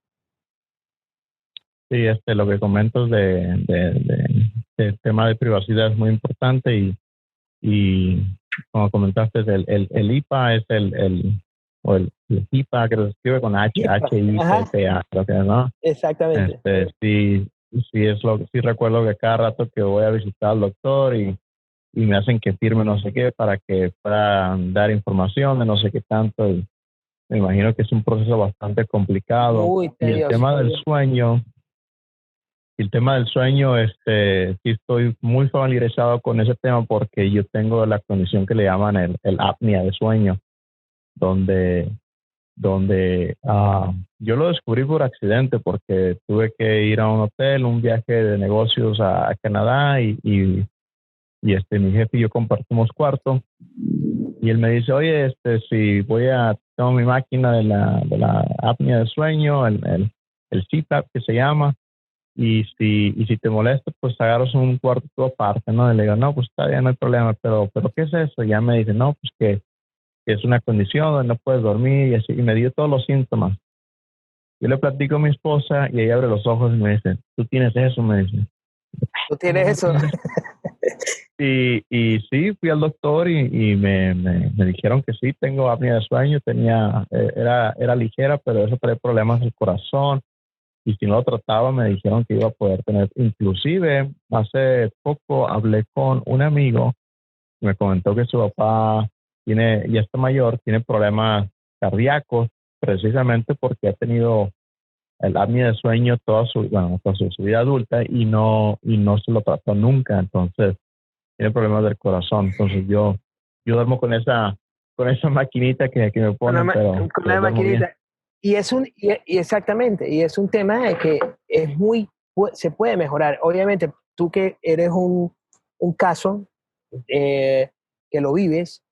Sí, lo que comentas del tema de privacidad es muy importante y como comentaste, el IPA es el IPA, que se escribe con HIPPA, creo que, ¿no? Exactamente. Sí, sí recuerdo que cada rato que voy a visitar al doctor y me hacen que firme no sé qué para que puedan dar información de no sé qué tanto. Y me imagino que es un proceso bastante complicado. Muy y el tema del sueño, sí estoy muy familiarizado con ese tema porque yo tengo la condición que le llaman el apnea de sueño, donde yo lo descubrí por accidente porque tuve que ir a un hotel, un viaje de negocios a Canadá y mi jefe y yo compartimos cuarto y él me dice, oye, si tengo mi máquina de la apnea de sueño, el CPAP que se llama, y si te molesta, pues agarras un cuarto tú aparte, ¿no? Y le digo, no, pues está bien, no hay problema, pero ¿qué es eso? Y ya me dice, no, pues que es una condición donde no puedes dormir y así, y me dio todos los síntomas. Yo le platico a mi esposa y ella abre los ojos y me dice, tú tienes eso, me dice. ¿Tú tienes eso? Y sí, fui al doctor y me dijeron que sí, tengo apnea de sueño, era ligera, pero eso trae problemas del corazón. Y si no lo trataba, me dijeron que iba a poder tener. Inclusive, hace poco hablé con un amigo, me comentó que su papá ya está mayor, tiene problemas cardíacos, precisamente porque ha tenido el apnea de sueño toda su vida adulta y no se lo trató nunca. Entonces, tiene problemas del corazón. Entonces, yo duermo con esa maquinita que me ponen, pero con la maquinita. Y exactamente, y es un tema de que se puede mejorar. Obviamente, tú que eres un caso que lo vives,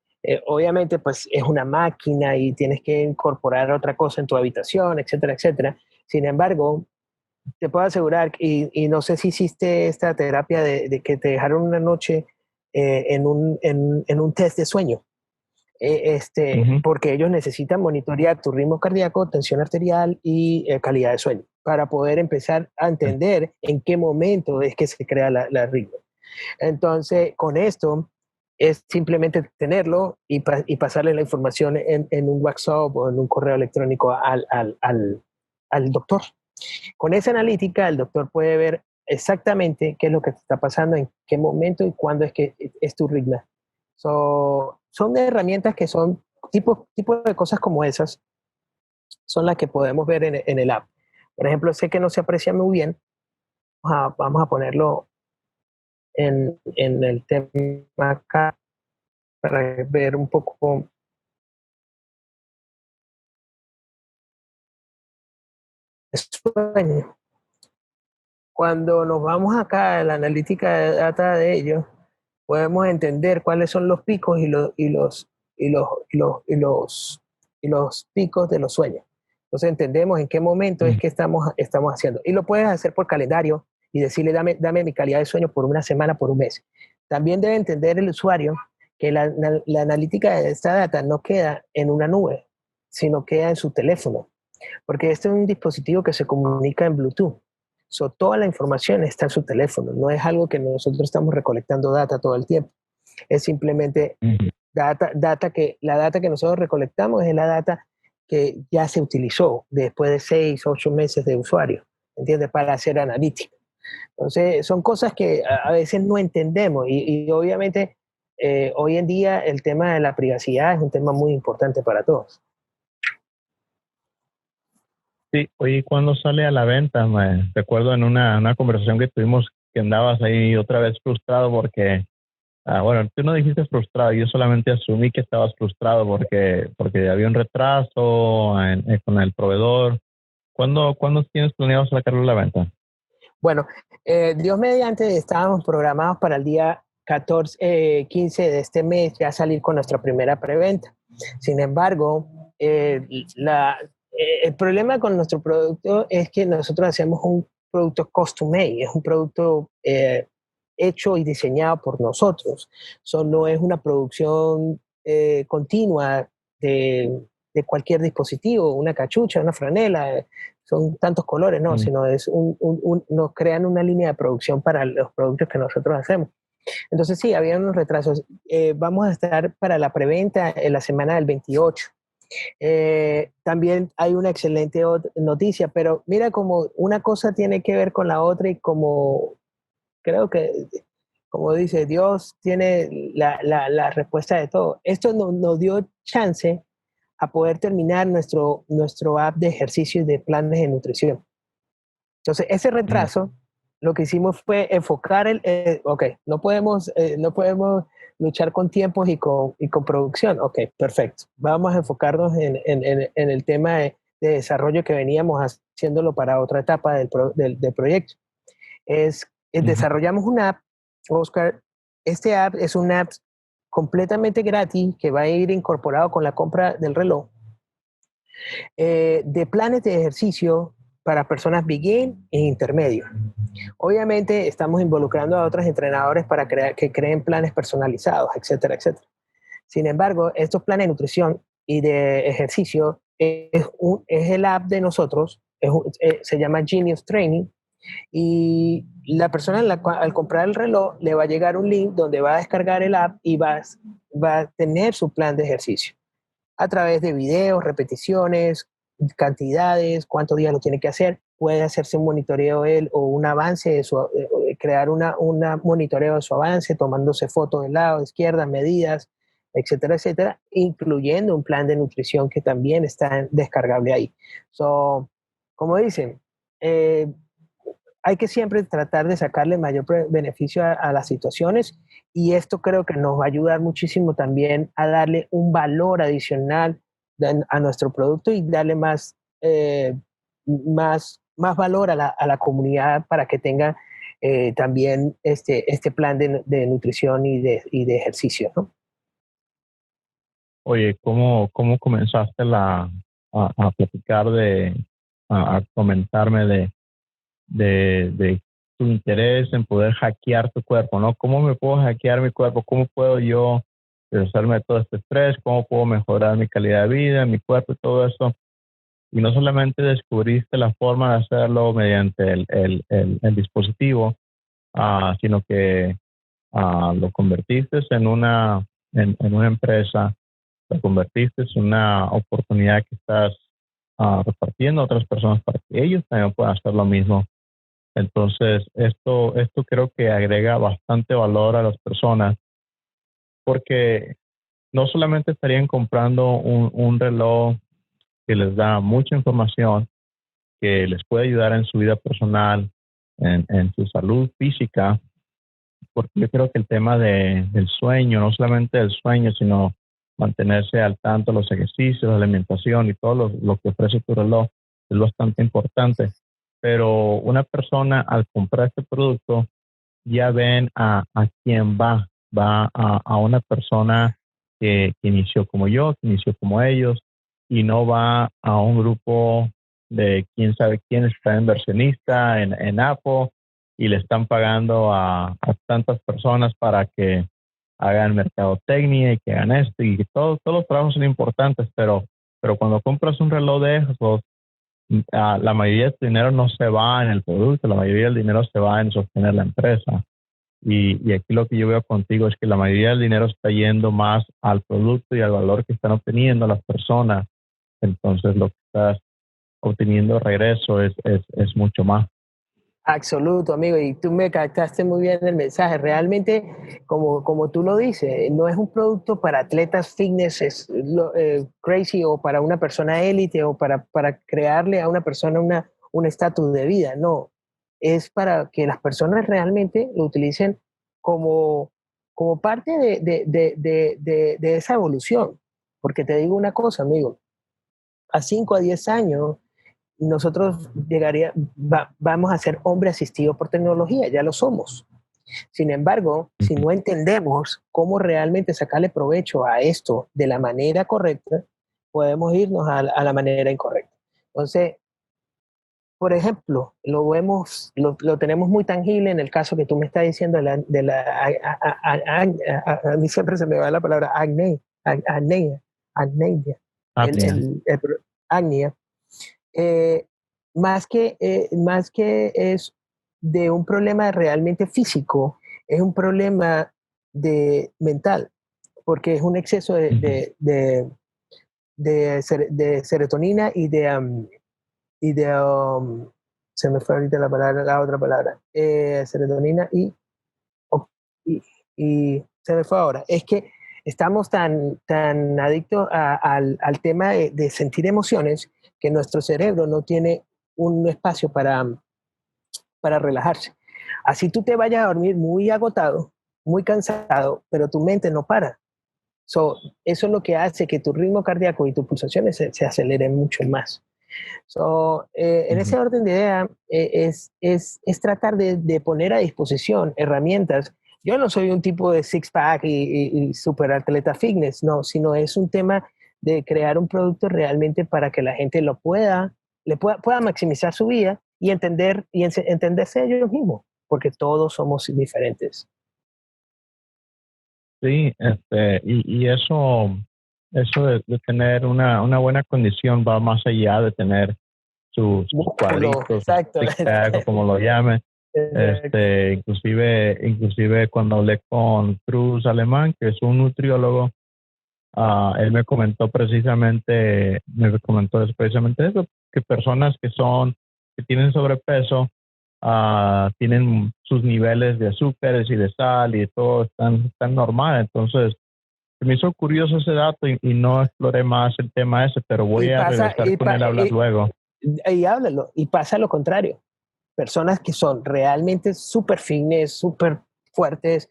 obviamente pues es una máquina y tienes que incorporar otra cosa en tu habitación, etcétera, etcétera. Sin embargo, te puedo asegurar, y no sé si hiciste esta terapia de que te dejaron una noche en un test de sueño. Porque ellos necesitan monitorear tu ritmo cardíaco, tensión arterial y calidad de sueño para poder empezar a entender en qué momento es que se crea la ritmo. Entonces, con esto es simplemente tenerlo y pasarle la información en un WhatsApp o en un correo electrónico al doctor. Con esa analítica, el doctor puede ver exactamente qué es lo que te está pasando, en qué momento y cuándo es que es tu ritmo. Son herramientas que son tipo de cosas como esas, son las que podemos ver en el app. Por ejemplo, sé que no se aprecia muy bien. Vamos a ponerlo en el tema acá para ver un poco el sueño. Cuando nos vamos acá a la analítica de data de ellos, podemos entender cuáles son los picos y los picos de los sueños. Entonces entendemos en qué momento es que estamos haciendo. Y lo puedes hacer por calendario y decirle, dame mi calidad de sueño por una semana, por un mes. También debe entender el usuario que la analítica de esta data no queda en una nube, sino queda en su teléfono, porque este es un dispositivo que se comunica en Bluetooth. Toda la información está en su teléfono, no es algo que nosotros estamos recolectando data todo el tiempo, es simplemente data que nosotros recolectamos es la data que ya se utilizó después de 6, 8 meses de usuario, ¿entiendes? Para hacer analítica. Entonces, son cosas que a veces no entendemos y obviamente hoy en día el tema de la privacidad es un tema muy importante para todos. Sí, oye, ¿cuándo sale a la venta? Me recuerdo en una conversación que tuvimos que andabas ahí otra vez frustrado porque, bueno, tú no dijiste frustrado, yo solamente asumí que estabas frustrado porque había un retraso con el proveedor. ¿Cuándo tienes planeado sacarlo a la venta? Bueno, Dios mediante, estábamos programados para el día 15 de este mes ya salir con nuestra primera preventa. Sin embargo, el problema con nuestro producto es que nosotros hacemos un producto custom made, es un producto hecho y diseñado por nosotros. No es una producción continua de cualquier dispositivo, una cachucha, una franela, son tantos colores, no, sino es nos crean una línea de producción para los productos que nosotros hacemos. Entonces sí, había unos retrasos. Vamos a estar para la preventa en la semana del 28. También hay una excelente noticia, pero mira como una cosa tiene que ver con la otra y como creo que, como dice, Dios tiene la respuesta de todo. Esto nos dio chance a poder terminar nuestro app de ejercicio y de planes de nutrición. Entonces, ese retraso, lo que hicimos fue enfocar no podemos luchar con tiempos y con producción. Ok, perfecto. Vamos a enfocarnos en el tema de desarrollo que veníamos haciéndolo para otra etapa del proyecto. Desarrollamos una app, Oscar. Este app es una app completamente gratis que va a ir incorporado con la compra del reloj de planes de ejercicio para personas begin e intermedio. Obviamente estamos involucrando a otros entrenadores para que creen planes personalizados, etcétera, etcétera. Sin embargo, estos planes de nutrición y de ejercicio es el app de nosotros, se llama Genius Training, y la persona al comprar el reloj le va a llegar un link donde va a descargar el app y va a tener su plan de ejercicio a través de videos, repeticiones, cantidades, cuántos días lo tiene que hacer. Puede hacerse un monitoreo él o un avance de crear un monitoreo de su avance, tomándose fotos del lado izquierda, medidas, etcétera, etcétera, incluyendo un plan de nutrición que también está descargable ahí. Como dicen, hay que siempre tratar de sacarle mayor beneficio a las situaciones y esto creo que nos va a ayudar muchísimo también a darle un valor adicional a nuestro producto y darle más valor a la comunidad para que tenga también este plan de nutrición y de ejercicio, ¿no? Oye, ¿cómo comenzaste a platicar a comentarme de tu interés en poder hackear tu cuerpo, ¿no? ¿Cómo me puedo hackear mi cuerpo? ¿Cómo puedo yo deshacerme de todo este estrés? ¿Cómo puedo mejorar mi calidad de vida, mi cuerpo y todo eso? Y no solamente descubriste la forma de hacerlo mediante el dispositivo, sino que lo convertiste en una empresa, lo convertiste en una oportunidad que estás repartiendo a otras personas para que ellos también puedan hacer lo mismo. Entonces, esto creo que agrega bastante valor a las personas porque no solamente estarían comprando un reloj que les da mucha información, que les puede ayudar en su vida personal, en su salud física, porque yo creo que el tema del sueño, no solamente el sueño, sino mantenerse al tanto de los ejercicios, la alimentación y todo lo que ofrece tu reloj es bastante importante. Pero una persona al comprar este producto ya ven a quién va a una persona que inició como yo, que inició como ellos, y no va a un grupo de quién sabe quién está inversionista en Apple y le están pagando a tantas personas para que hagan mercadotecnia y que hagan esto y que todos los trabajos son importantes, pero cuando compras un reloj de esos, la mayoría del dinero no se va en el producto, la mayoría del dinero se va en sostener la empresa. Y aquí lo que yo veo contigo es que la mayoría del dinero está yendo más al producto y al valor que están obteniendo las personas. Entonces lo que estás obteniendo de regreso es mucho más. Absoluto, amigo, y tú me captaste muy bien el mensaje. Realmente, como tú lo dices, no es un producto para atletas fitness crazy o para una persona élite o para crearle a una persona un estatus de vida. No, es para que las personas realmente lo utilicen como, como parte de esa evolución. Porque te digo una cosa, amigo, a 5 a 10 años nosotros vamos a ser hombre asistido por tecnología, ya lo somos. Sin embargo, si no entendemos cómo realmente sacarle provecho a esto de la manera correcta, podemos irnos a la manera incorrecta. Entonces, por ejemplo, lo tenemos muy tangible en el caso que tú me estás diciendo a mí siempre se me va la palabra acné, acné, acné, acné, eh, más que es de un problema realmente físico, es un problema mental, porque es un exceso de serotonina y de se me fue ahorita la otra palabra, serotonina y, y se me fue ahora. Es que estamos tan adictos al tema de sentir emociones que nuestro cerebro no tiene un espacio para relajarse. Así tú te vayas a dormir muy agotado, muy cansado, pero tu mente no para. Eso es lo que hace que tu ritmo cardíaco y tus pulsaciones se aceleren mucho más. En ese orden de idea, es tratar de poner a disposición herramientas. Yo no soy un tipo de six-pack y super atleta fitness, no, sino es un tema de crear un producto realmente para que la gente pueda maximizar su vida y entenderse ellos mismos, porque todos somos diferentes. Sí, y eso de tener una buena condición va más allá de tener sus Músculo, cuadritos, su exacto. six-pack o como lo llamen. Inclusive cuando hablé con Cruz Alemán, que es un nutriólogo, él me comentó precisamente eso, que personas que tienen sobrepeso, tienen sus niveles de azúcares y de sal y todo están normal. Entonces, me hizo curioso ese dato y no exploré más el tema ese, pero voy a regresar con él a hablar luego. Y háblalo, y pasa lo contrario. Personas que son realmente súper fitness, súper fuertes,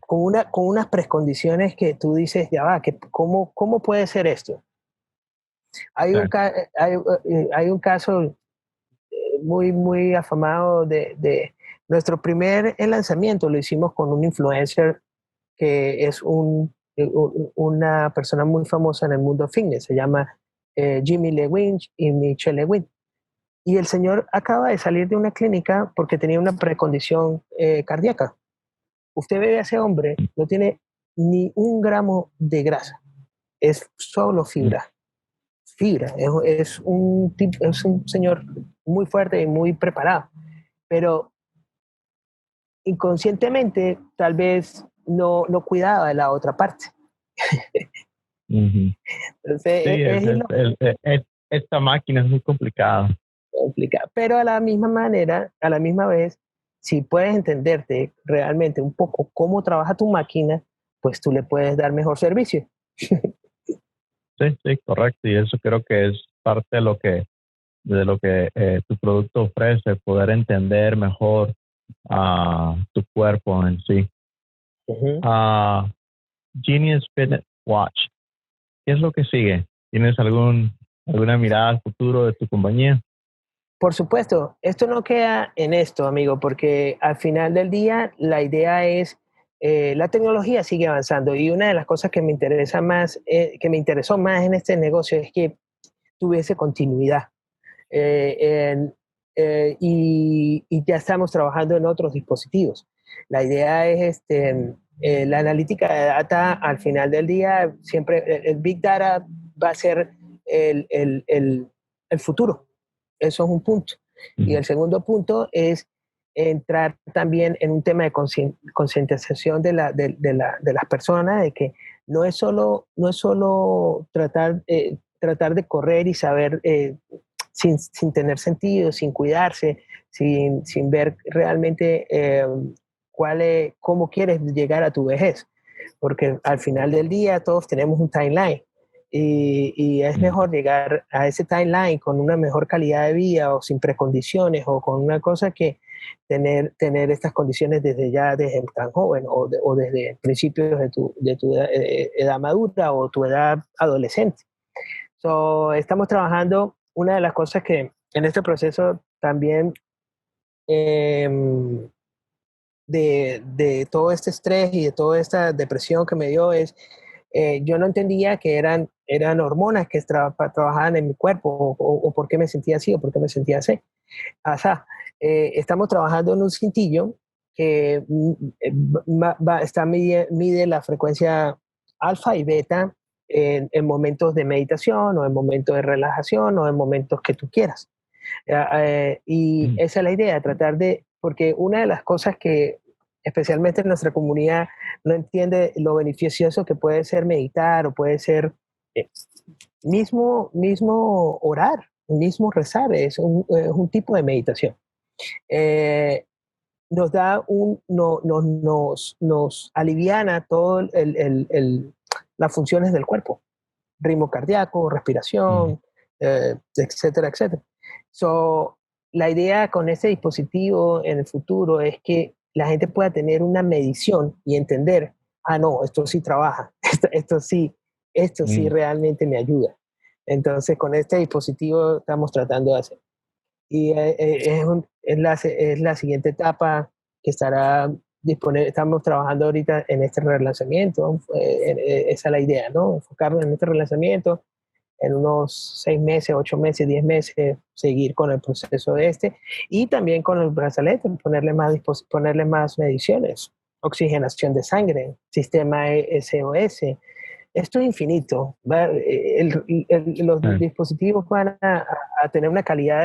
con unas precondiciones que tú dices, ya va, ¿cómo puede ser esto? Hay un caso muy afamado de nuestro primer lanzamiento, lo hicimos con un influencer que es una persona muy famosa en el mundo fitness, se llama Jimmy Lewin y Michelle Lewin. Y el señor acaba de salir de una clínica porque tenía una precondición cardíaca. Usted ve a ese hombre, no tiene ni un gramo de grasa, es solo fibra. Fibra, es un señor muy fuerte y muy preparado, pero inconscientemente tal vez no cuidaba de la otra parte. Entonces, Sí, esta máquina es muy complicada. complicado. Pero a la misma vez, si puedes entenderte realmente un poco cómo trabaja tu máquina, pues tú le puedes dar mejor servicio. Sí, correcto. Y eso creo que es parte de lo que tu producto ofrece, poder entender mejor tu cuerpo en sí. Uh, Genius Fitness Watch. ¿Qué es lo que sigue? ¿Tienes alguna mirada al futuro de tu compañía? Por supuesto, esto no queda en esto, amigo, porque al final del día la idea es la tecnología sigue avanzando y una de las cosas que me interesa más, que me interesó más en este negocio es que tuviese continuidad. Y ya estamos trabajando en otros dispositivos. La idea es la analítica de data al final del día, siempre el Big Data va a ser el, el, el, el futuro. Eso es un punto. Y el segundo punto es entrar también en un tema de concientización de las personas, de que no es solo tratar de correr y saber sin tener sentido, sin cuidarse, sin ver realmente cómo quieres llegar a tu vejez. Porque al final del día todos tenemos un timeline y es mejor llegar a ese timeline con una mejor calidad de vida o sin precondiciones o con una cosa que tener estas condiciones desde tan joven o desde principios de tu edad madura o tu edad adolescente. Estamos trabajando, una de las cosas que en este proceso también eh, de todo este estrés y de toda esta depresión que me dio es, yo no entendía que eran hormonas que trabajaban en mi cuerpo o por qué me sentía así o por qué me sentía así. Estamos trabajando en un cintillo que mide la frecuencia alfa y beta en momentos de meditación o en momentos de relajación o en momentos que tú quieras. Y esa es la idea, tratar porque una de las cosas que especialmente en nuestra comunidad no entiende lo beneficioso que puede ser meditar o puede ser eh, mismo orar, mismo rezar, es un tipo de meditación. Nos da nos aliviana todo las funciones del cuerpo, ritmo cardíaco, respiración, etcétera, etcétera. La idea con este dispositivo en el futuro es que la gente pueda tener una medición y entender, no, esto sí trabaja, esto sí realmente me ayuda. Entonces, con este dispositivo estamos tratando de hacer. Y es la siguiente etapa que estará disponible. Estamos trabajando ahorita en este relanzamiento. Esa es la idea, ¿no? Enfocarnos en este relanzamiento, en unos 6 meses, 8 meses, 10 meses, seguir con el proceso de y también con el brazalete, ponerle más mediciones, oxigenación de sangre, sistema SOS. Esto es infinito. Los dispositivos van a tener una calidad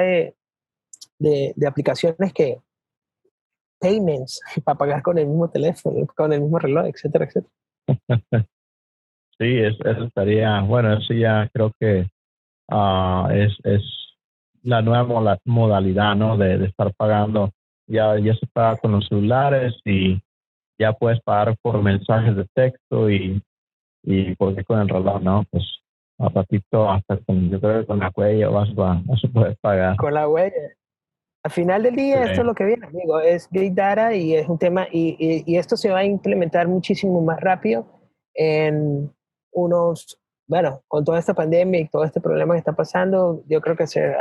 de aplicaciones que payments para pagar con el mismo teléfono, con el mismo reloj, etcétera, etcétera. Sí, eso estaría, bueno, eso ya creo que es la nueva modalidad, ¿no? De estar pagando. Ya se paga con los celulares y ya puedes pagar por mensajes de texto y porque con el reloj, ¿no? Pues a ratito hasta yo creo que con la huella vas a poder pagar. Con la huella. Al final del día, esto es lo que viene, amigo, es Big Data y es un tema, y esto se va a implementar muchísimo más rápido en bueno, con toda esta pandemia y todo este problema que está pasando, yo creo que se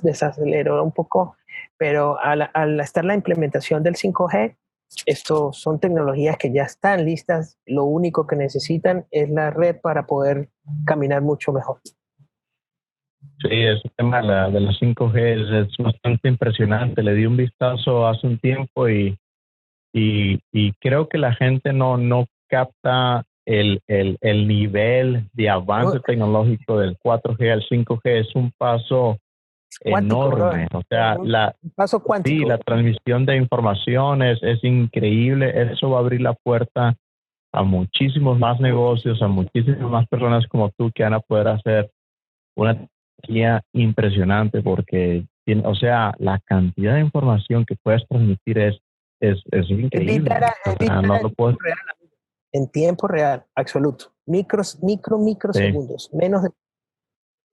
desaceleró un poco, pero al estar la implementación del 5G, esto son tecnologías que ya están listas, lo único que necesitan es la red para poder caminar mucho mejor. Sí, ese tema de la 5G es bastante impresionante. Le di un vistazo hace un tiempo y creo que la gente no capta el nivel de avance tecnológico del 4G al 5G. Es un paso cuántico, enorme. Bro. O sea, un paso cuántico. Sí, la transmisión de información es increíble. Eso va a abrir la puerta a muchísimos más negocios, a muchísimas más personas como tú que van a poder hacer una guía impresionante porque, o sea, la cantidad de información que puedes transmitir es increíble. No lo puedes... En tiempo real, absoluto. Microsegundos. Sí. Menos de...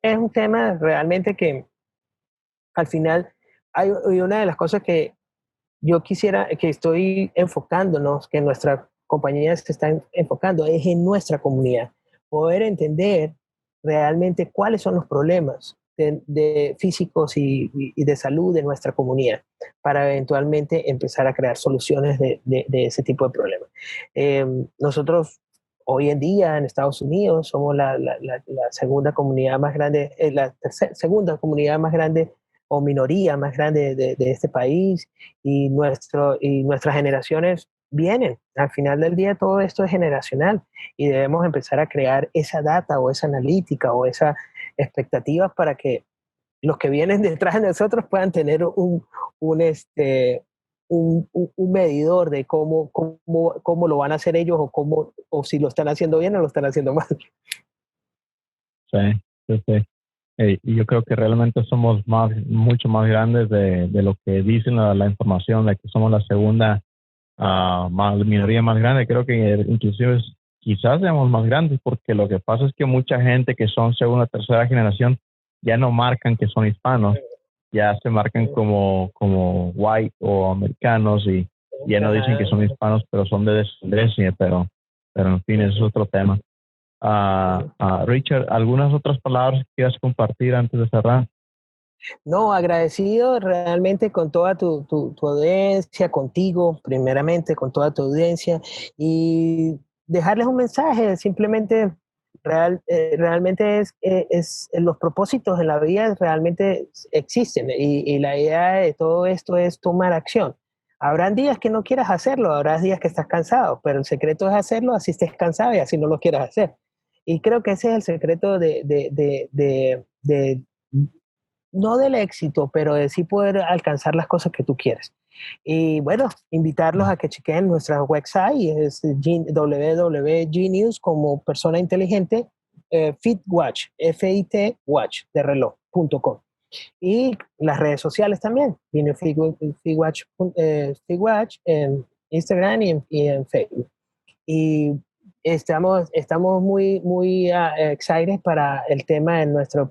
Es un tema realmente que al final hay una de las cosas que yo quisiera, que estoy enfocándonos, que nuestra compañía se está enfocando, es en nuestra comunidad. Poder entender realmente cuáles son los problemas de físicos y de salud de nuestra comunidad para eventualmente empezar a crear soluciones de ese tipo de problemas. Nosotros hoy en día en Estados Unidos somos la segunda comunidad más grande, segunda comunidad más grande o minoría más grande de este país y nuestras generaciones vienen. Al final del día todo esto es generacional y debemos empezar a crear esa data o esa analítica o esa expectativa para que los que vienen detrás de nosotros puedan tener un medidor de cómo lo van a hacer ellos o si lo están haciendo bien o lo están haciendo mal. Sí, sí, sí. Y yo creo que realmente somos mucho más grandes de lo que dicen la información, de que somos la segunda minoría más grande. Creo que inclusive quizás seamos más grandes, porque lo que pasa es que mucha gente que son segunda o tercera generación ya no marcan que son hispanos, ya se marcan como white o americanos y ya no dicen que son hispanos, pero son de descendencia, pero en fin, eso es otro tema. Richard, ¿algunas otras palabras que quieras compartir antes de cerrar? No, agradecido realmente con toda tu audiencia, contigo, primeramente, con toda tu audiencia, y dejarles un mensaje, simplemente, realmente es los propósitos en la vida realmente existen, y la idea de todo esto es tomar acción. Habrán días que no quieras hacerlo, habrá días que estás cansado, pero el secreto es hacerlo así estés cansado y así no lo quieras hacer. Y creo que ese es el secreto no del éxito, pero de sí poder alcanzar las cosas que tú quieres. Y bueno, invitarlos a que chequen nuestra website, es www.genius como persona inteligente, FitWatch, FIT Watch de reloj.com. Y las redes sociales también, Genius FitWatch, FitWatch en Instagram y en Facebook. Y estamos muy excited para el tema de nuestra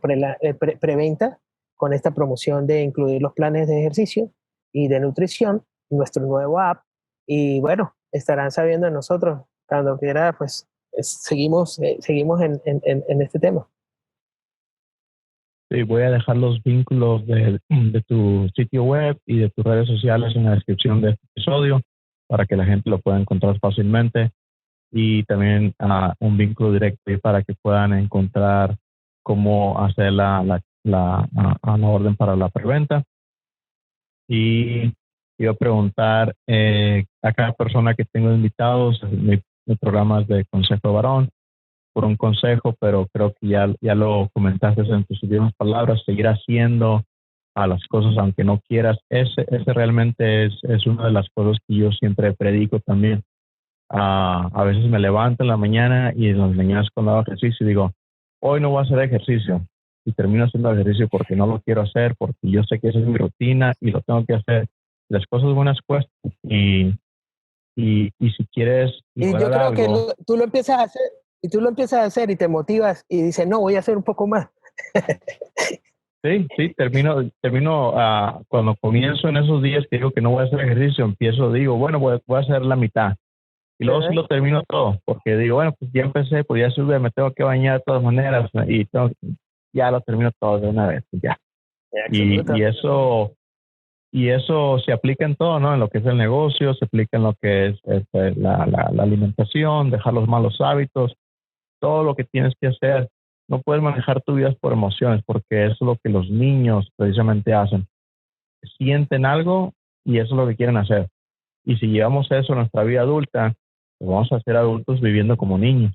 preventa con esta promoción de incluir los planes de ejercicio y de nutrición, nuestro nuevo app. Y bueno, estarán sabiendo de nosotros cuando quiera, pues seguimos en este tema. Sí, voy a dejar los vínculos de tu sitio web y de tus redes sociales en la descripción de este episodio para que la gente lo pueda encontrar fácilmente, y también un vínculo directo para que puedan encontrar cómo hacer la orden para la preventa. Y iba a preguntar a cada persona que tengo invitados, mi programa es de Consejo Varón, por un consejo, pero creo que ya lo comentaste en tus últimas palabras: seguir haciendo a las cosas aunque no quieras. Ese realmente es una de las cosas que yo siempre predico también. A veces me levanto en la mañana y en las mañanas cuando hago ejercicio digo, hoy no voy a hacer ejercicio, y termino haciendo ejercicio porque no lo quiero hacer, porque yo sé que esa es mi rutina y lo tengo que hacer. Las cosas buenas cuestan, y si quieres Y yo lograr creo que algo. tú lo empiezas a hacer y tú lo empiezas a hacer y te motivas y dices, no, voy a hacer un poco más. Sí, termino cuando comienzo en esos días que digo que no voy a hacer ejercicio, digo, bueno, voy a hacer la mitad. Y luego sí lo termino todo, porque digo, bueno, pues ya empecé, pues ya sube, me tengo que bañar de todas maneras, y ya lo termino todo de una vez, ya. Y eso se aplica en todo, ¿no? En lo que es el negocio, se aplica en lo que es la alimentación, dejar los malos hábitos, todo lo que tienes que hacer. No puedes manejar tu vida por emociones, porque eso es lo que los niños precisamente hacen. Sienten algo y eso es lo que quieren hacer. Y si llevamos eso a nuestra vida adulta, pues vamos a ser adultos viviendo como niños.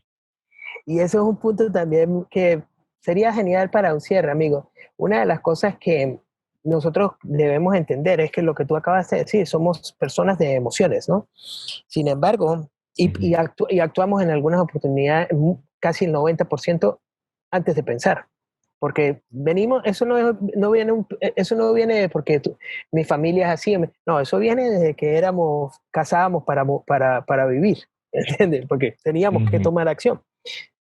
Y eso es un punto también que sería genial para un cierre, amigo. Una de las cosas que nosotros debemos entender es que lo que tú acabas de decir, somos personas de emociones, ¿no? Sin embargo, y actuamos en algunas oportunidades casi el 90% antes de pensar. Porque venimos, eso no viene porque mi familia es así, no, eso viene desde que casábamos para vivir, ¿entiendes? Porque teníamos que tomar acción.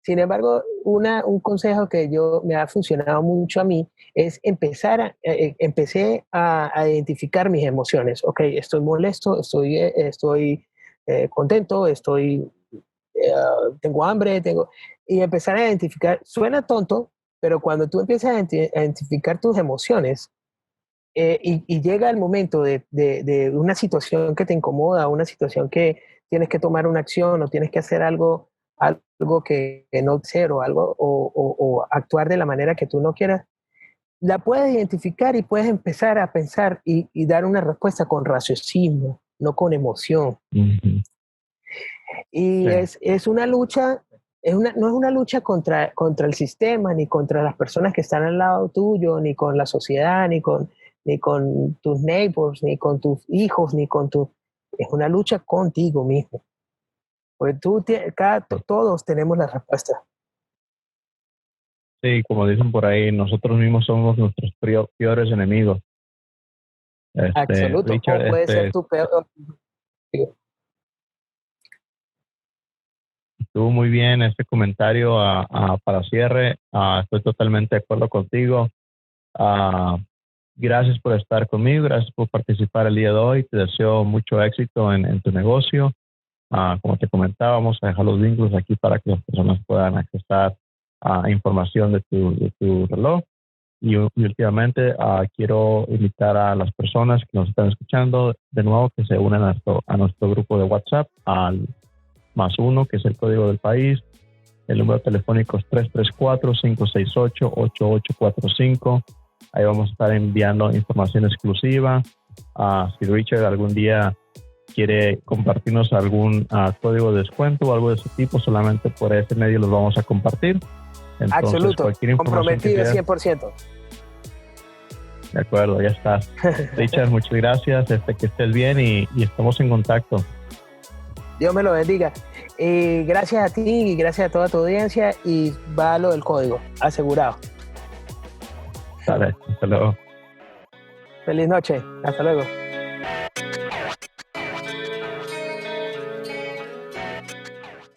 Sin embargo, un consejo que me ha funcionado mucho a mí es empecé a identificar mis emociones. Ok, estoy molesto, estoy contento, tengo hambre, y empezar a identificar, suena tonto, Pero cuando tú empiezas a identificar tus emociones, y llega el momento de una situación que te incomoda, una situación que tienes que tomar una acción o tienes que hacer algo que no ser o algo o actuar de la manera que tú no quieras, la puedes identificar y puedes empezar a pensar y dar una respuesta con raciocinio, no con emoción. Ujú. Y Sí. es una lucha, no es una lucha contra el sistema, ni contra las personas que están al lado tuyo, ni con la sociedad, ni con tus neighbors, ni con tus hijos, es una lucha contigo mismo. Porque todos tenemos la respuesta. Sí, como dicen por ahí, nosotros mismos somos nuestros peores enemigos. Absoluto. Richard, O puede ser tu peor. estuvo muy bien este comentario para cierre. Estoy totalmente de acuerdo contigo. Ah, gracias por estar conmigo, gracias por participar el día de hoy. Te deseo mucho éxito en tu negocio. Como te comentaba, vamos a dejar los vínculos aquí para que las personas puedan accesar a información de tu reloj. Y últimamente quiero invitar a las personas que nos están escuchando de nuevo que se unan a nuestro grupo de WhatsApp al +1, que es el código del país. El número telefónico es 334-568-8845. Ahí vamos a estar enviando información exclusiva. Si Richard algún día quiere compartirnos algún código de descuento o algo de ese tipo, solamente por ese medio los vamos a compartir. Entonces, Absoluto, cualquier información comprometido que sea, 100%. de acuerdo, ya estás. Richard, muchas gracias, que estés bien y estamos en contacto. Dios me lo bendiga. Gracias a ti y gracias a toda tu audiencia y va lo del código, asegurado. Dale, hasta luego. Feliz noche, hasta luego.